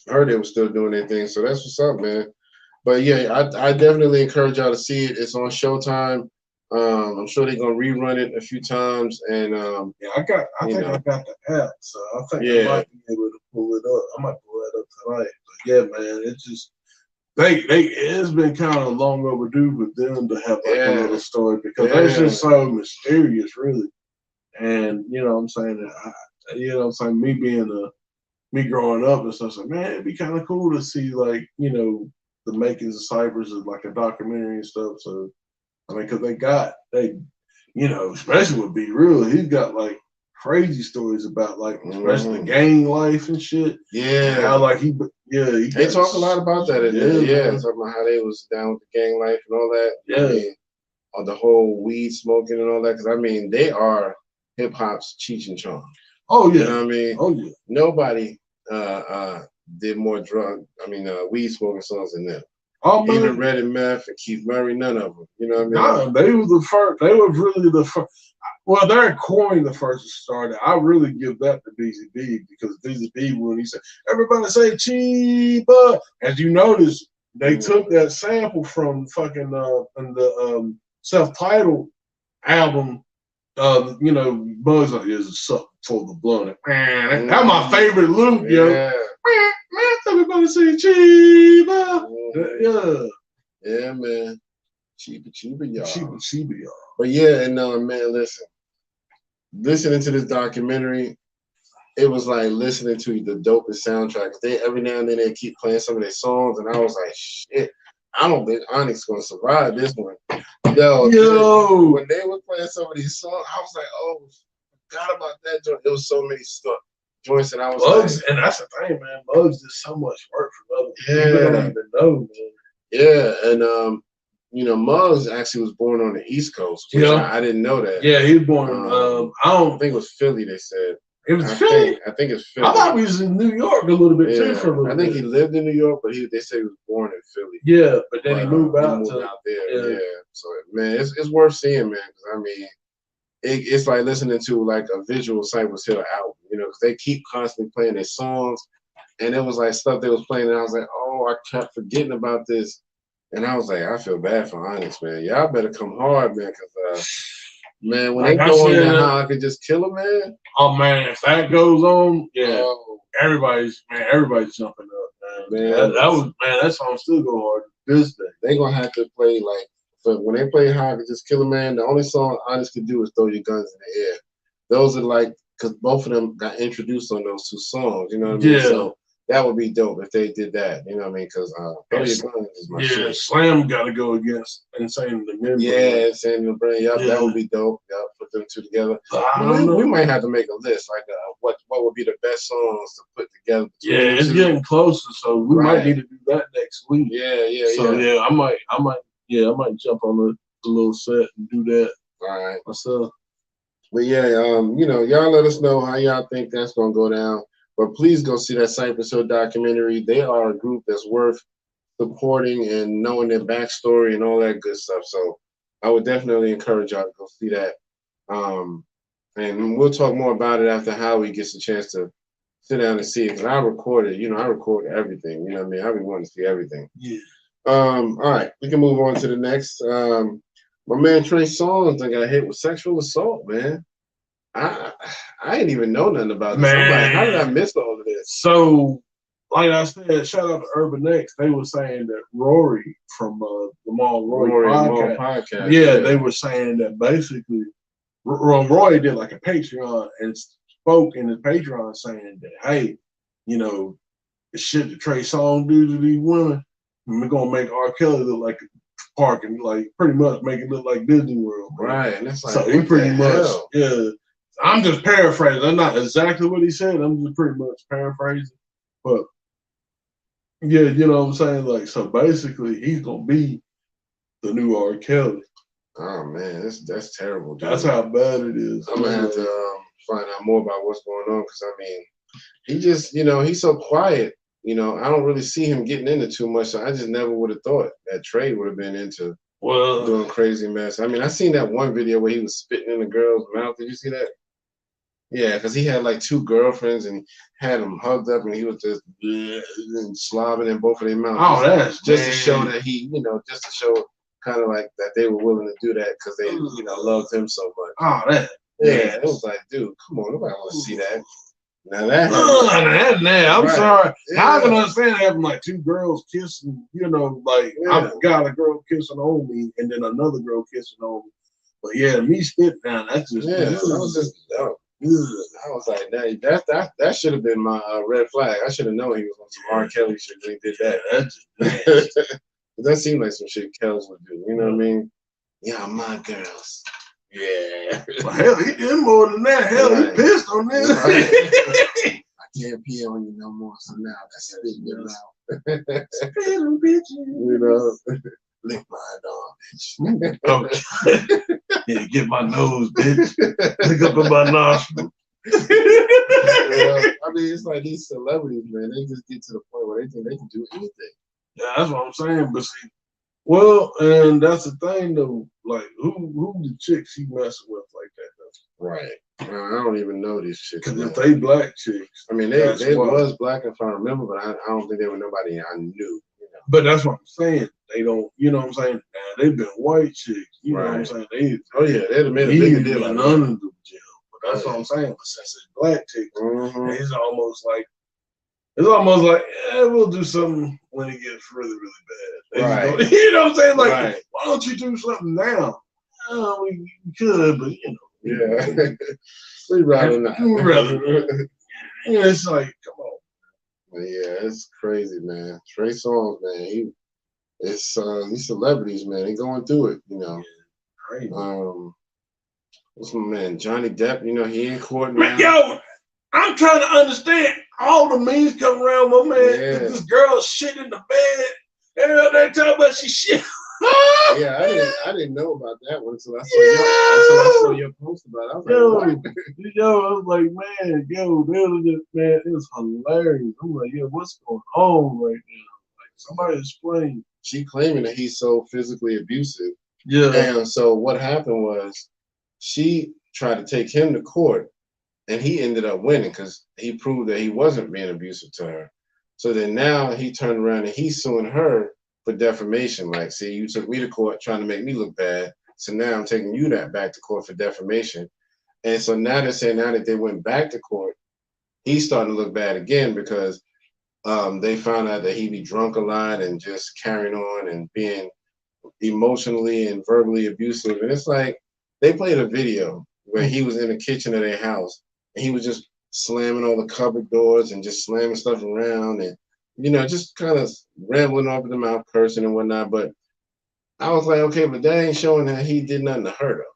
they were still doing their thing, so that's what's up, man. But yeah, I definitely encourage y'all to see it. It's on Showtime. I'm sure they're gonna rerun it a few times. And I think I got the app, so I think I might be able to pull it up. I might pull that up tonight. But yeah, man, it's just it's been kind of long overdue for them to have like a little story because it's just so mysterious, really. And you know what I'm saying? Me growing up and stuff, so man, it'd be kind of cool to see like, the makings of Cypress is like a documentary and stuff. So, I mean, because especially with Be Real, he's got like crazy stories about like, especially gang life and shit. Yeah. How like they talk a lot about that in there. Yeah, talking about how they was down with the gang life and all that. Yeah. I mean, or the whole weed smoking and all that. Because I mean, they are hip hop's Cheech and Chong. Oh yeah. You know what I mean? Oh yeah. Nobody did more weed smoking songs than them. Oh, man. Even Red and Meth and Keith Murray, none of them. You know what I mean? Nah, they were the first. They were really the first. Well, they're coin the first to start it. I really give that to BZB because BZB, when he said, everybody say Chiba, as you notice, they took that sample from fucking the self-titled album. Buzz like, is something for the blunt. That's my favorite loop, yo. Everybody say Chiba. Yeah, man. Chiba, y'all. Chiba, y'all. But yeah, and man, listening to this documentary, it was like listening to the dopest soundtracks. Every now and then they keep playing some of their songs, and I was like, shit, I don't think Onyx gonna survive this one. Yo, when they were playing some of these songs, I was like, oh, forgot about that joint. There was so many joints, and I was Muggs, like, and that's the thing, man. Muggs did so much work for others. People don't even know, man. Yeah, and Muggs actually was born on the East Coast. Which I didn't know that. Yeah, he was born. I don't think it was Philly. They said. It was Philly. I think it's Philly. I thought he was in New York a little bit too for a little bit. I think he lived in New York, but they say he was born in Philly. Yeah, but then he moved out there. Yeah. So man, it's worth seeing, man. Because I mean, it's like listening to like a visual Cypress Hill album, you know, because they keep constantly playing their songs, and it was like stuff they was playing, and I was like, oh, I kept forgetting about this, and I was like, I feel bad for Onyx, man. Y'all better come hard, man, because man, when they go on that, how I could just kill him, man. Oh man, if that goes on, yeah, everybody's jumping up, man. That song still go hard this day. They gonna have to play like. So when they play How I Could Just Kill a Man, the only song Honest could do is Throw Your Guns in the Air. Those are like, because both of them got introduced on those two songs, you know what I mean? So that would be dope if they did that, you know what I mean? Because Throw Your Guns is my shit. Yeah, Slam got to go against Insane the Membrane. Yeah, Insane the Membrane. Yep, that would be dope. Yep, put them two together. We might have to make a list, like what would be the best songs to put together. Yeah, it's getting closer, so we might need to do that next week. Yeah. I might jump on the little set and do that. All right. Myself. But yeah, you know, y'all let us know how y'all think that's gonna go down. But please go see that Cypress Hill documentary. They are a group that's worth supporting and knowing their backstory and all that good stuff. So I would definitely encourage y'all to go see that. And we'll talk more about it after Howie gets a chance to sit down and see it. Because I record everything. You know what I mean? I've been wanting to see everything. Yeah. All right, we can move on to the next. My man Trey Songz got hit with sexual assault, man. I didn't even know nothing about this. I'm like, how did I miss all of this? So, like I said, shout out to Urban X. They were saying that Rory from the Rory podcast. Yeah, they were saying that basically Roy did like a Patreon and spoke in his Patreon saying that, hey, you know, the shit that Trey Songz do to these women, we're gonna make R. Kelly look like a park and like pretty much make it look like Disney World. Bro. Right. And it's like, so he pretty much, I'm just paraphrasing. That's not exactly what he said. I'm just pretty much paraphrasing. But yeah, you know what I'm saying? Like, so basically he's gonna be the new R. Kelly. Oh man, that's terrible, dude. That's how bad it is. I'm gonna have to find out more about what's going on, because I mean, he just, you know, he's so quiet. You know, I don't really see him getting into too much. So I just never would have thought that Trey would have been into doing crazy mess. I mean, I seen that one video where he was spitting in the girl's mouth. Did you see that? Yeah, because he had like two girlfriends and had them hugged up, and he was just and slobbing in both of their mouths. Oh, that's just to show that he, you know, just to show kind of like that they were willing to do that because they, you know, loved him so much. Oh, that. Yeah, it was like, dude, come on, nobody want to see that. Now that I'm sorry. Now I can understand having like two girls kissing, you know, like I've got a girl kissing on me and then another girl kissing on me. But yeah, me spitting down, that's just that was just dumb. I was like, that should have been my red flag. I should have known he was on some R. Kelly shit when he did that. That seemed like some shit Kells would do. You know what I mean? Yeah, my girls. Yeah. Well, hell, he did more than that. Hell, he pissed on this. I can't pee on you no more, so now I spit in your mouth. Spit on bitches. You know, lick my dog, bitch. Okay. Yeah, get my nose, bitch. Lick up in my nostril. I mean, it's like these celebrities, man. They just get to the point where they think they can do anything. Yeah, that's what I'm saying. But see, well, and that's the thing though. Like, who the chicks he messing with like that though? Right. I don't even know these chicks. Because if they black chicks, I mean, they was black if I remember, but I don't think they were nobody I knew. You know? But that's what I'm saying. They don't, you know what I'm saying? They've been white chicks. You know what I'm saying? They'd have made a big deal out of none of the jail. But that's what I'm saying. But since it's black chicks, it's almost like, we'll do something when it gets really, really bad. Right. You know what I'm saying? Like, why don't you do something now? We could, but you know. Yeah. We'd rather not. Yeah, it's like, come on. Yeah, it's crazy, man. Trey Songz, man. It's these celebrities, man. They going through it, you know. Crazy. What's my man? Johnny Depp, you know, he in court now. Yo, I'm trying to understand. All the memes come around, my man. This girl shit in the bed. And they talk about she shit Yeah, I didn't know about that one until I saw your post about it. I was like, what? I was like, man, man, it was hilarious. I'm like, what's going on right now? Like, somebody explain. She claiming that he's so physically abusive. Yeah. And so what happened was she tried to take him to court, and he ended up winning because he proved that he wasn't being abusive to her. So then now he turned around and he's suing her for defamation. Like, see, you took me to court trying to make me look bad. So now I'm taking you back to court for defamation. And so now they're saying now that they went back to court, he's starting to look bad again because they found out that he be drunk a lot and just carrying on and being emotionally and verbally abusive. And it's like they played a video where he was in the kitchen of their house and he was just slamming all the cupboard doors and just slamming stuff around and, just kind of rambling off the mouth, cursing and whatnot. But I was like, okay, but that ain't showing that he did nothing to her, though.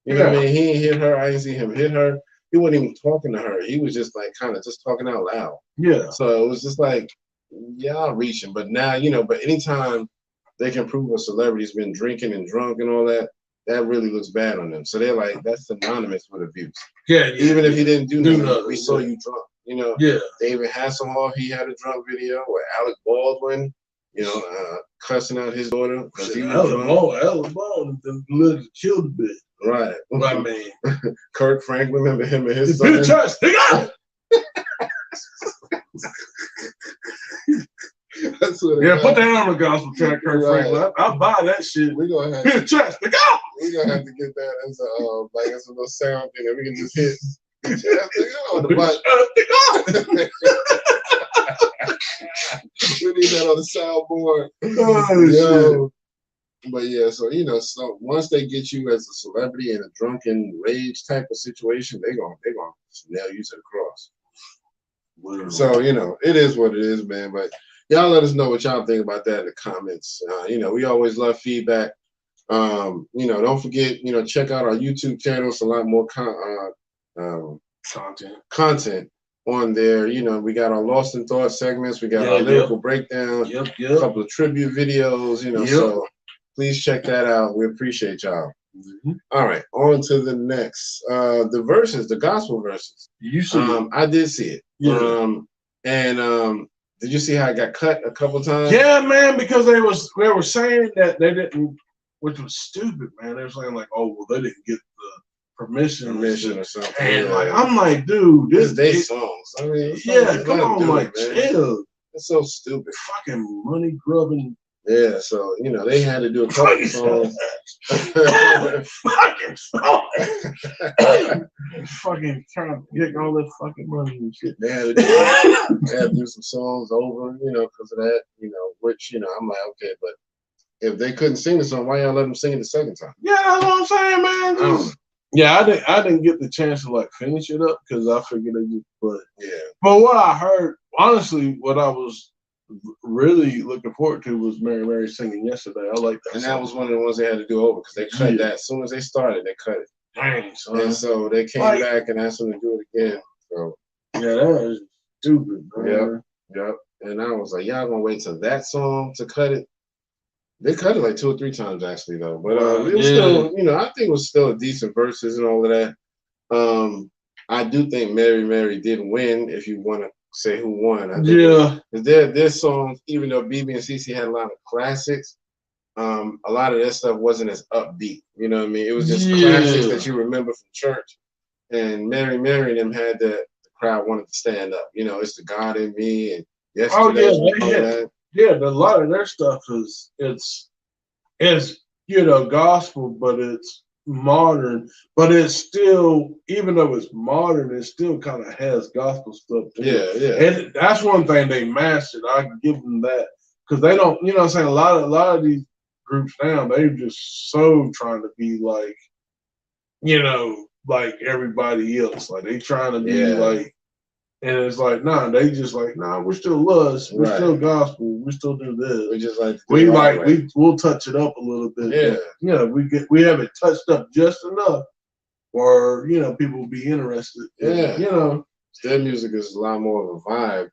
You know what I mean? He ain't hit her. I didn't see him hit her. He wasn't even talking to her. He was just like kind of just talking out loud. Yeah. So it was just like, y'all reaching. But now, but anytime they can prove a celebrity's been drinking and drunk and all that, that really looks bad on them. So they're like, that's synonymous with abuse. Yeah. Even if he didn't do nothing, we saw you drunk. Yeah. David Hasselhoff, he had a drunk video where Alec Baldwin, cussing out his daughter because he was drunk. Alec Baldwin killed a bit. Right. My man. Kirk Franklin, remember him and his son? That's what put that on the gospel track, Kirk Franklin. I'll buy that shit. We're gonna have to church, we're gonna have to get that as a little sound thing that we can just hit. On the butt. We need that on the soundboard. Oh, but yeah, so so once they get you as a celebrity in a drunken rage type of situation, they're gonna nail you to the cross. Literally. So it is what it is, man. But y'all let us know what y'all think about that in the comments. We always love feedback. Don't forget, check out our YouTube channel. It's a lot more content on there. We got our Lost in Thought segments. We got our lyrical breakdown. A couple of tribute videos. So please check that out. We appreciate y'all. Mm-hmm. All right, on to the next. The verses, the gospel verses. You see it? I did see it. Yeah. Did you see how it got cut a couple times? Yeah, man, because they were saying that they didn't, which was stupid, man. They were saying like, oh, well, they didn't get the permission or something. And I'm like, dude, this is their songs. I mean, come on, chill. It's so stupid. Fucking money grubbing. Yeah, so they had to do a couple songs. Fucking songs. Fucking trying to get all that fucking money and shit. They had to do some songs over, because of that, which I'm like, okay, but if they couldn't sing the song, why y'all let them sing it the second time? Yeah, that's what I'm saying, man. Yeah, I didn't get the chance to finish it up because I figured they just But what I heard, honestly, what I was really looking forward to was Mary singing yesterday. I like that. And that was one of the ones they had to do over because they cut that as soon as they started. They cut it. Dang, son. And so they came back and asked them to do it again. So yeah, that was stupid, man. Yep. And I was like, y'all gonna wait till that song to cut it? They cut it like 2 or 3 times actually though. But it was still, I think it was still a decent verses and all of that. I do think Mary did win if you want to say who won. I think their songs, even though BB and CC had a lot of classics, a lot of their stuff wasn't as upbeat. You know what I mean? It was just classics that you remember from church. And Mary and them had the crowd wanted to stand up. It's the God in me and yesterday. Yeah, a lot of their stuff is gospel, but it's modern, but it's still, even though it's modern, it still kind of has gospel stuff too. Yeah. And that's one thing they mastered. I can give them that because they don't, what I'm saying, a lot of these groups now, they're just so trying to be like, like everybody else. Like they trying to be like, and it's like, nah, they just like, nah, we're still us, we're still gospel, we still do this. We just like we'll touch it up a little bit. Yeah. We haven't touched up just enough, or people will be interested. Their music is a lot more of a vibe.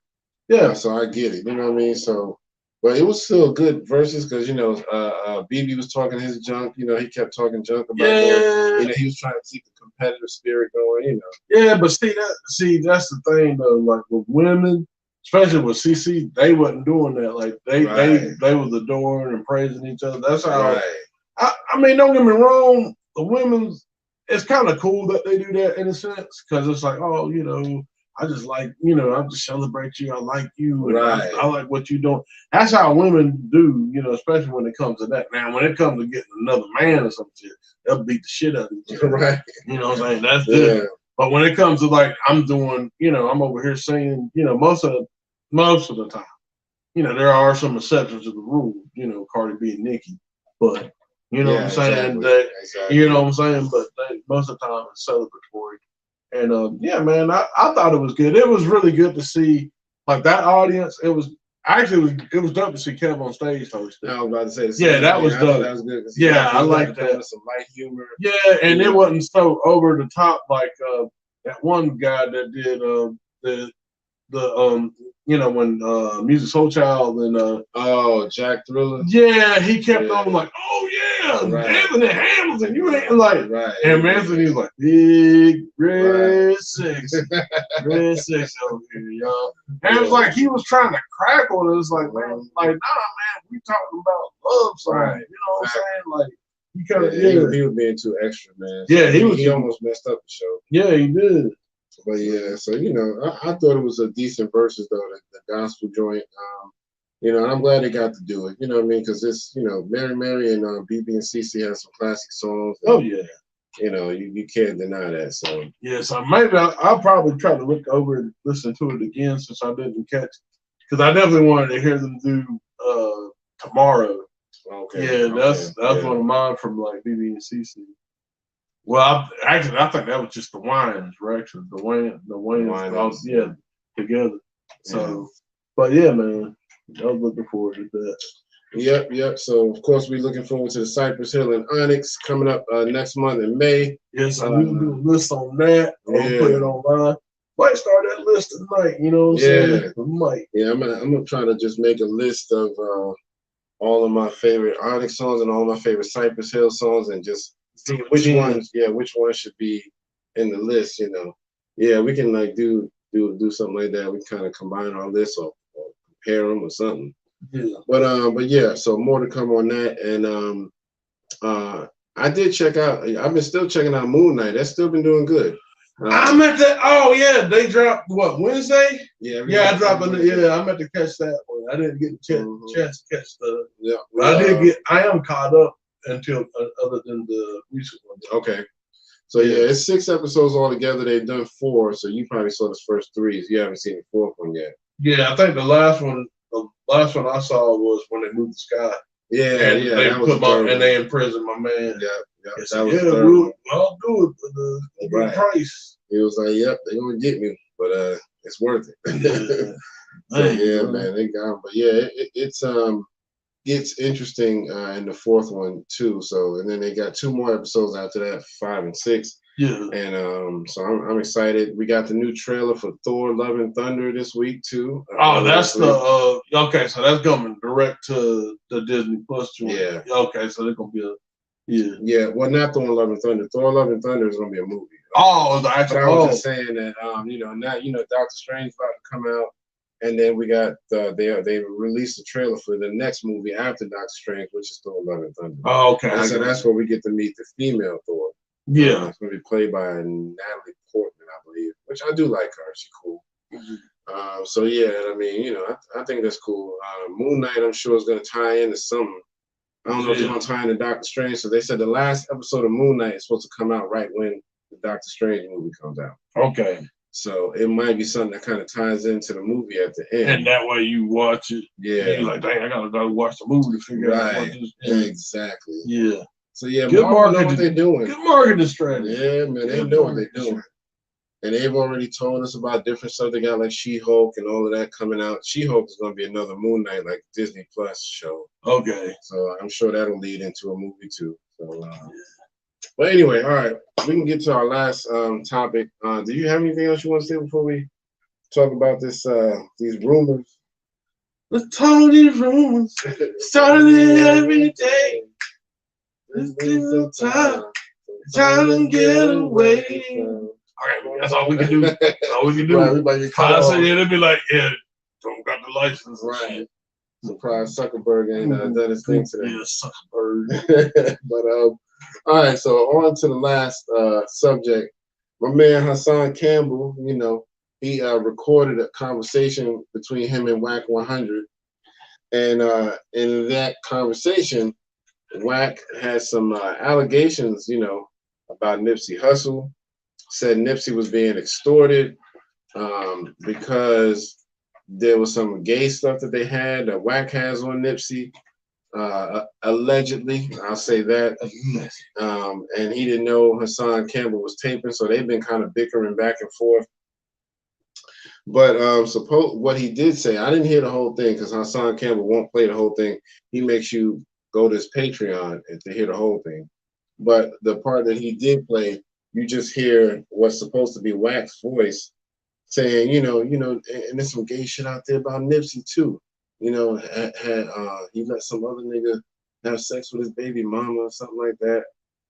Yeah. So I get it. You know what I mean? So But it was still good verses because BB was talking his junk. He kept talking junk about Yeah. he was trying to keep the competitive spirit going. Yeah, but that's the thing though. Like with women, especially with CC, they wasn't doing that. Like they was adoring and praising each other. That's how. Right. I mean, don't get me wrong. The women's, it's kind of cool that they do that in a sense because it's like, oh, I just like, I just celebrate you. I like you. And Right. I like what you're doing. That's how women do, especially when it comes to that. Now, when it comes to getting another man or some shit, they'll beat the shit out of each other. Right. You know what I'm saying? That's good. But when it comes to like, I'm doing, I'm over here singing, most of the time, there are some exceptions to the rule, Cardi B and Nicki. But, what I'm saying? Exactly. You know what I'm saying? But most of the time it's celebratory. And yeah, man, I thought it was good. It was really good to see like that audience. It was dope to see Kev on stage hosting. I was about to say the same that was dope. That was good. I like that. Some light humor. Yeah, and it wasn't so over the top like that one guy that did when Music Soul Child and Jack Thriller. Yeah, he kept on like, oh yeah, right. Anthony Hamilton, you ain't like, right. And Anthony was like, big red sexy, red sexy over here, y'all. And it was like he was trying to crack on us, like man, like nah, man, we talking about love song, right. You know what I'm saying? Like he kind of he was being too extra, man. So yeah, he almost messed up the show. Yeah, he did. But yeah, so I thought it was a decent versus though, the gospel joint. And I'm glad they got to do it. You know what I mean? Because it's Mary and BB and CC have some classic songs. And, oh yeah. You can't deny that. So yeah, so maybe I'll probably try to look over and listen to it again since I didn't catch, because I definitely wanted to hear them do Tomorrow. Okay. Yeah, that's one of mine from like BB and CC. Well, I think that was just the Wines, right? The Wines, together. So, but yeah, man, I was looking forward to that. Yep. So of course we're looking forward to the Cypress Hill and Onyx coming up next month in May. Yeah, so we'll do a list on that. I'll put it online. Might start that list tonight. You know what I'm saying? Might. Yeah, I'm gonna try to just make a list of all of my favorite Onyx songs and all my favorite Cypress Hill songs and just see which ones should be in the list. Yeah, we can like do something like that. We kind of combine our lists or compare them or something. Yeah. But yeah, so more to come on that. And I did check out. I've been still checking out Moon Knight. That's still been doing good. I meant that. Oh yeah, they dropped what Wednesday? Yeah, I dropped. I meant to catch that one. I didn't get a chance to catch the. Yeah, but I did get. I am caught up until other than the recent one. Okay. So yeah, it's 6 episodes altogether. They've done 4, so you probably saw the first 3. So you haven't seen the 4th one yet. Yeah, I think the last one I saw was when they moved the sky. Yeah, and they put they imprisoned my man. Yeah. That was the third one. I'll do it for the price. He was like, "Yep, they're gonna get me, but it's worth it." Man, they got him. But yeah, it's interesting in the 4th one too. So and then they got 2 more episodes after that, 5 and 6. Yeah. And so I'm excited. We got the new trailer for Thor: Love and Thunder this week too. That's the okay. So that's coming direct to the Disney Plus channel. Yeah. Okay, so they're gonna be Yeah. Well, not Thor: Love and Thunder. Thor: Love and Thunder is gonna be a movie. Oh, the actual. But I was just saying that now Doctor Strange about to come out, and then we got they released the trailer for the next movie after Doctor Strange, which is Thor: Love and Thunder. Oh, okay. And so that's where we get to meet the female Thor. Yeah. It's going to be played by Natalie Portman, I believe, which I do like her. She's cool. Mm-hmm. So yeah, I mean, I think that's cool. Moon Knight, I'm sure is going to tie into something. I don't know if they're going to tie into Doctor Strange. So they said the last episode of Moon Knight is supposed to come out right when the Doctor Strange movie comes out. Okay. So it might be something that kind of ties into the movie at the end. And that way you watch it. Yeah. And you're like, dang, I got to go watch the movie to figure out what this is. Exactly. Yeah. So yeah, good marketing, know what they're doing. Good marketing strategy. Yeah, man, they know what they're doing. And they've already told us about different stuff. They got like She-Hulk and all of that coming out. She-Hulk is going to be another Moon Knight, like Disney Plus show. Okay. So I'm sure that'll lead into a movie too. So, but anyway, all right, we can get to our last topic. Do you have anything else you want to say before we talk about this? These rumors. Let's told these rumors. Starting every day. Let's give some time to get away. Okay, that's all we can do. That's all we can do. Right, everybody get I cut say, off. yeah, they'll be like, yeah, don't got the license. Right. Surprise, Zuckerberg ain't done his thing today. Yeah, Zuckerberg. But all right. So on to the last subject. My man Hassan Campbell, you know, he recorded a conversation between him and Whack 100, and in that conversation, Whack had some allegations, you know, about Nipsey Hussle. Said Nipsey was being extorted because there was some gay stuff that they had that Whack has on Nipsey, allegedly. I'll say that. And he didn't know Hassan Campbell was taping, so they've been kind of bickering back and forth. But suppose what he did say, I didn't hear the whole thing because Hassan Campbell won't play the whole thing. He makes you go to his Patreon to hear the whole thing. But the part that he did play, you just hear what's supposed to be Wack's voice saying, you know, and there's some gay shit out there about Nipsey too. You know, he let some other nigga have sex with his baby mama or something like that.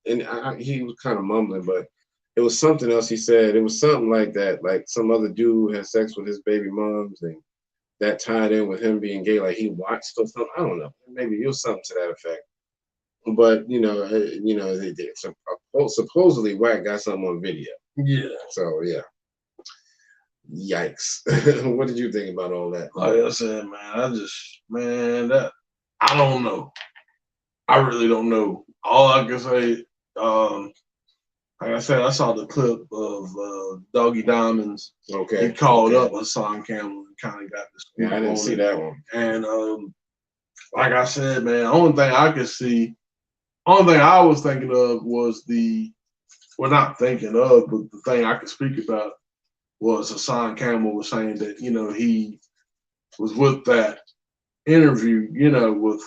And he was kind of mumbling, but it was something else he said. It was something like that, like some other dude had sex with his baby moms, and that tied in with him being gay, like he watched or something. I don't know. Maybe it was something to that effect. But they did. So, supposedly Wack got something on video. Yeah. So yeah. Yikes. What did you think about all that? Like I said, man, I don't know. I really don't know. All I can say, like I said, I saw the clip of Doggy Diamonds. Okay. He called up Hassan Campbell and kind of got this. Yeah, I didn't see that one. And like I said, man, only thing I was thinking of was not thinking of, but the thing I could speak about was Hassan Campbell was saying that, you know, he was with that interview, you know, with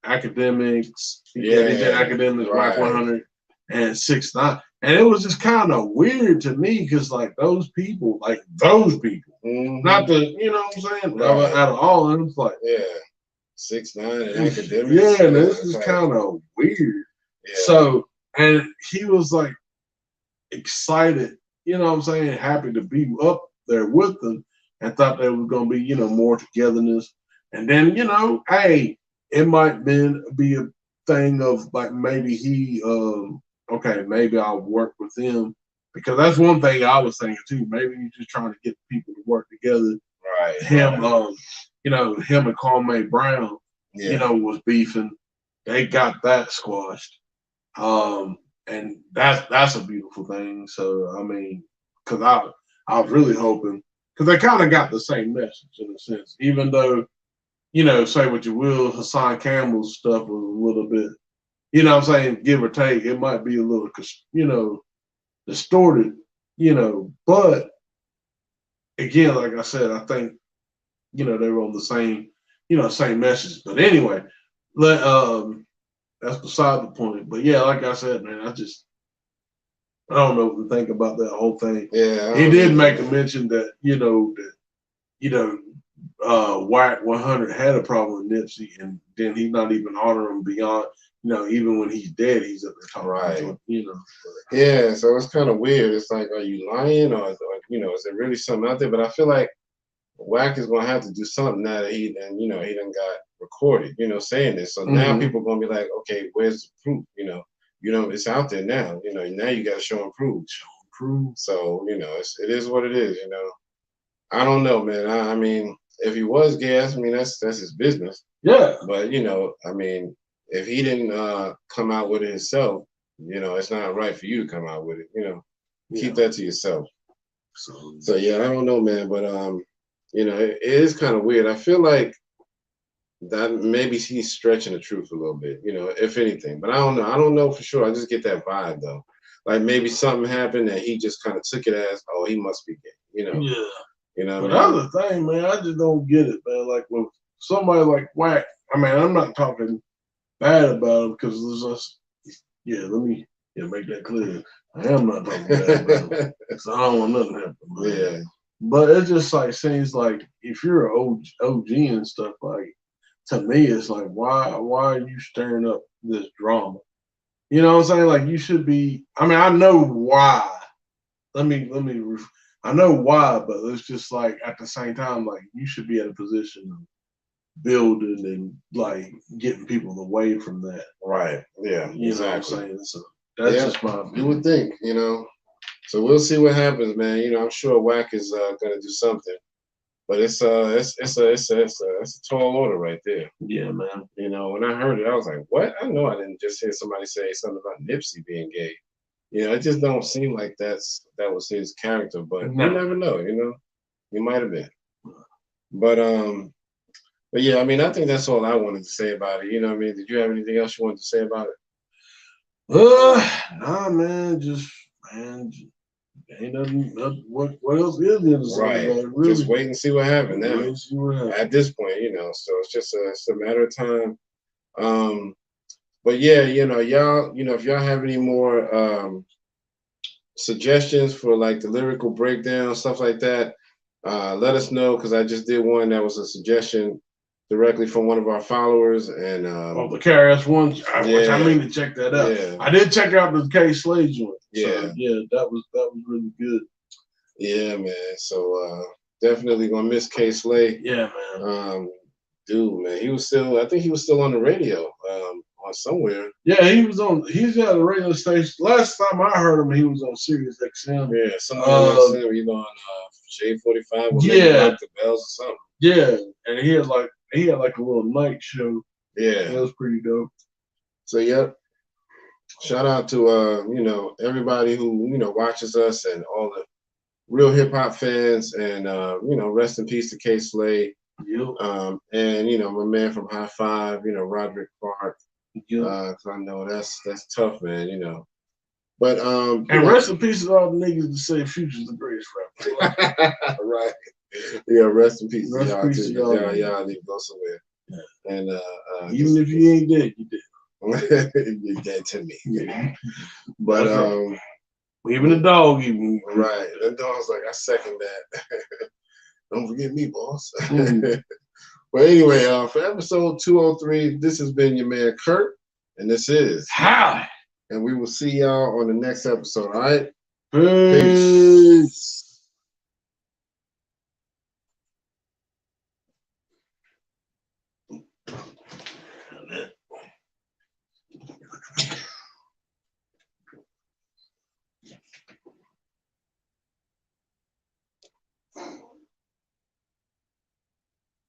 academics. He did academics, Whack 100 and 6ix9ine. And it was just kind of weird to me because, like, those people, mm-hmm. not the, you know what I'm saying, right. out of all of them, it's like, 6ix9ine and academics. Yeah, and this is kind of weird. Yeah. So, and he was like excited, you know what I'm saying, happy to be up there with them and thought there was going to be, you know, more togetherness. And then, you know, hey, it might be a thing of like maybe he, maybe I'll work with him, because that's one thing I was thinking too. Maybe he's just trying to get people to work together. Right. Him, you know, him and Kwame Brown, you know, was beefing. They got that squashed. And that's a beautiful thing. So, I mean, because I was really hoping, because they kind of got the same message in a sense, even though, you know, say what you will, Hassan Campbell's stuff was a little bit, you know what I'm saying, give or take, it might be a little, you know, distorted, you know, but again, like I said, I think, you know, they were on the same, you know, same message. But anyway, that's beside the point. But yeah, like I said, man, I don't know what to think about that whole thing. Yeah, he did make a mention that, Whack 100 had a problem with Nipsey, and then he's not even honoring him beyond, you know, even when he's dead, he's up there talking right. to him, you know. Yeah, so it's kind of weird. It's like, are you lying, or you know, is there really something out there? But I feel like Whack is gonna have to do something now that he done got recorded, you know, saying this. So now people are gonna be like, okay, where's the proof? You know, it's out there now. You know, now you got to show and prove. So you know, it is what it is. You know, I don't know, man. I mean, if he was gay, I mean, that's his business. Yeah. But you know, I mean, if he didn't come out with it himself, you know, it's not right for you to come out with it. You know, keep that to yourself. So yeah, I don't know, man. But you know, it is kind of weird. I feel like that maybe he's stretching the truth a little bit, you know, if anything. But I don't know. I don't know for sure. I just get that vibe though. Like maybe something happened and he just kind of took it as, oh, he must be gay, you know. Yeah. You know. But another thing, man, I just don't get it, man. Like with somebody like Whack, I mean, I'm not talking bad about him because there's us. Yeah, let me make that clear. I am not talking bad about him. So I don't want nothing to happen. Man. Yeah. But it just like seems like if you're an OG and stuff, like to me, it's like why are you stirring up this drama? You know what I'm saying? Like you should be. I mean, I know why. I know why, but it's just like at the same time, like you should be in a position of building and like getting people away from that. Right. Yeah. You Exactly. know what I'm saying? So that's just my You opinion. would think, So we'll see what happens, man. I'm sure Wack is gonna do something, but it's a tall order right there. Yeah, man. When I heard it, I was like, what? I know I didn't just hear somebody say something about Nipsey being gay. It just don't seem like that was his character, but No. you never know. He might have been. But yeah, I mean, I think that's all I wanted to say about it. You know what I mean? Did you have anything else you wanted to say about it? Nah, man. Ain't nothing. What else is there to say Right. about it? Really? Just wait and see what happens now. Wait and see what happens. At this point, so it's just it's a matter of time. But yeah, y'all, if y'all have any more suggestions for like the lyrical breakdown, stuff like that, let us know, because I just did one that was a suggestion directly from one of our followers, and the KRS one, which I mean to check that out. Yeah. I did check out the K Slade joint. Yeah. So, yeah, that was really good. Yeah, man. So definitely gonna miss K Slade. Yeah, man. Dude, man, I think he was still on the radio, on somewhere. Yeah, he's got a radio station. Last time I heard him, he was on Sirius XM. Yeah, somewhere on XM, either on J45 or maybe Rock the Bells or something. Yeah, and he had like a little night show. Yeah. That was pretty dope. So yep. Shout out to everybody who watches us, and all the real hip hop fans, and rest in peace to K Slade. Yep. And my man from High Five, Roderick Clark. Yep. 'Cause I know that's tough, man. But and rest in peace to all the niggas that say Future's the greatest rapper. Right. Yeah, rest in peace. Rest in peace to y'all. Y'all need to go somewhere. Yeah. And even if you ain't dead, you dead. You're dead to me. Yeah. But even the dog, even right. The dog's like, I second that. Don't forget me, boss. But anyway, for episode 203, this has been your man Kurt, and this is How. And we will see y'all on the next episode. All right. Peace.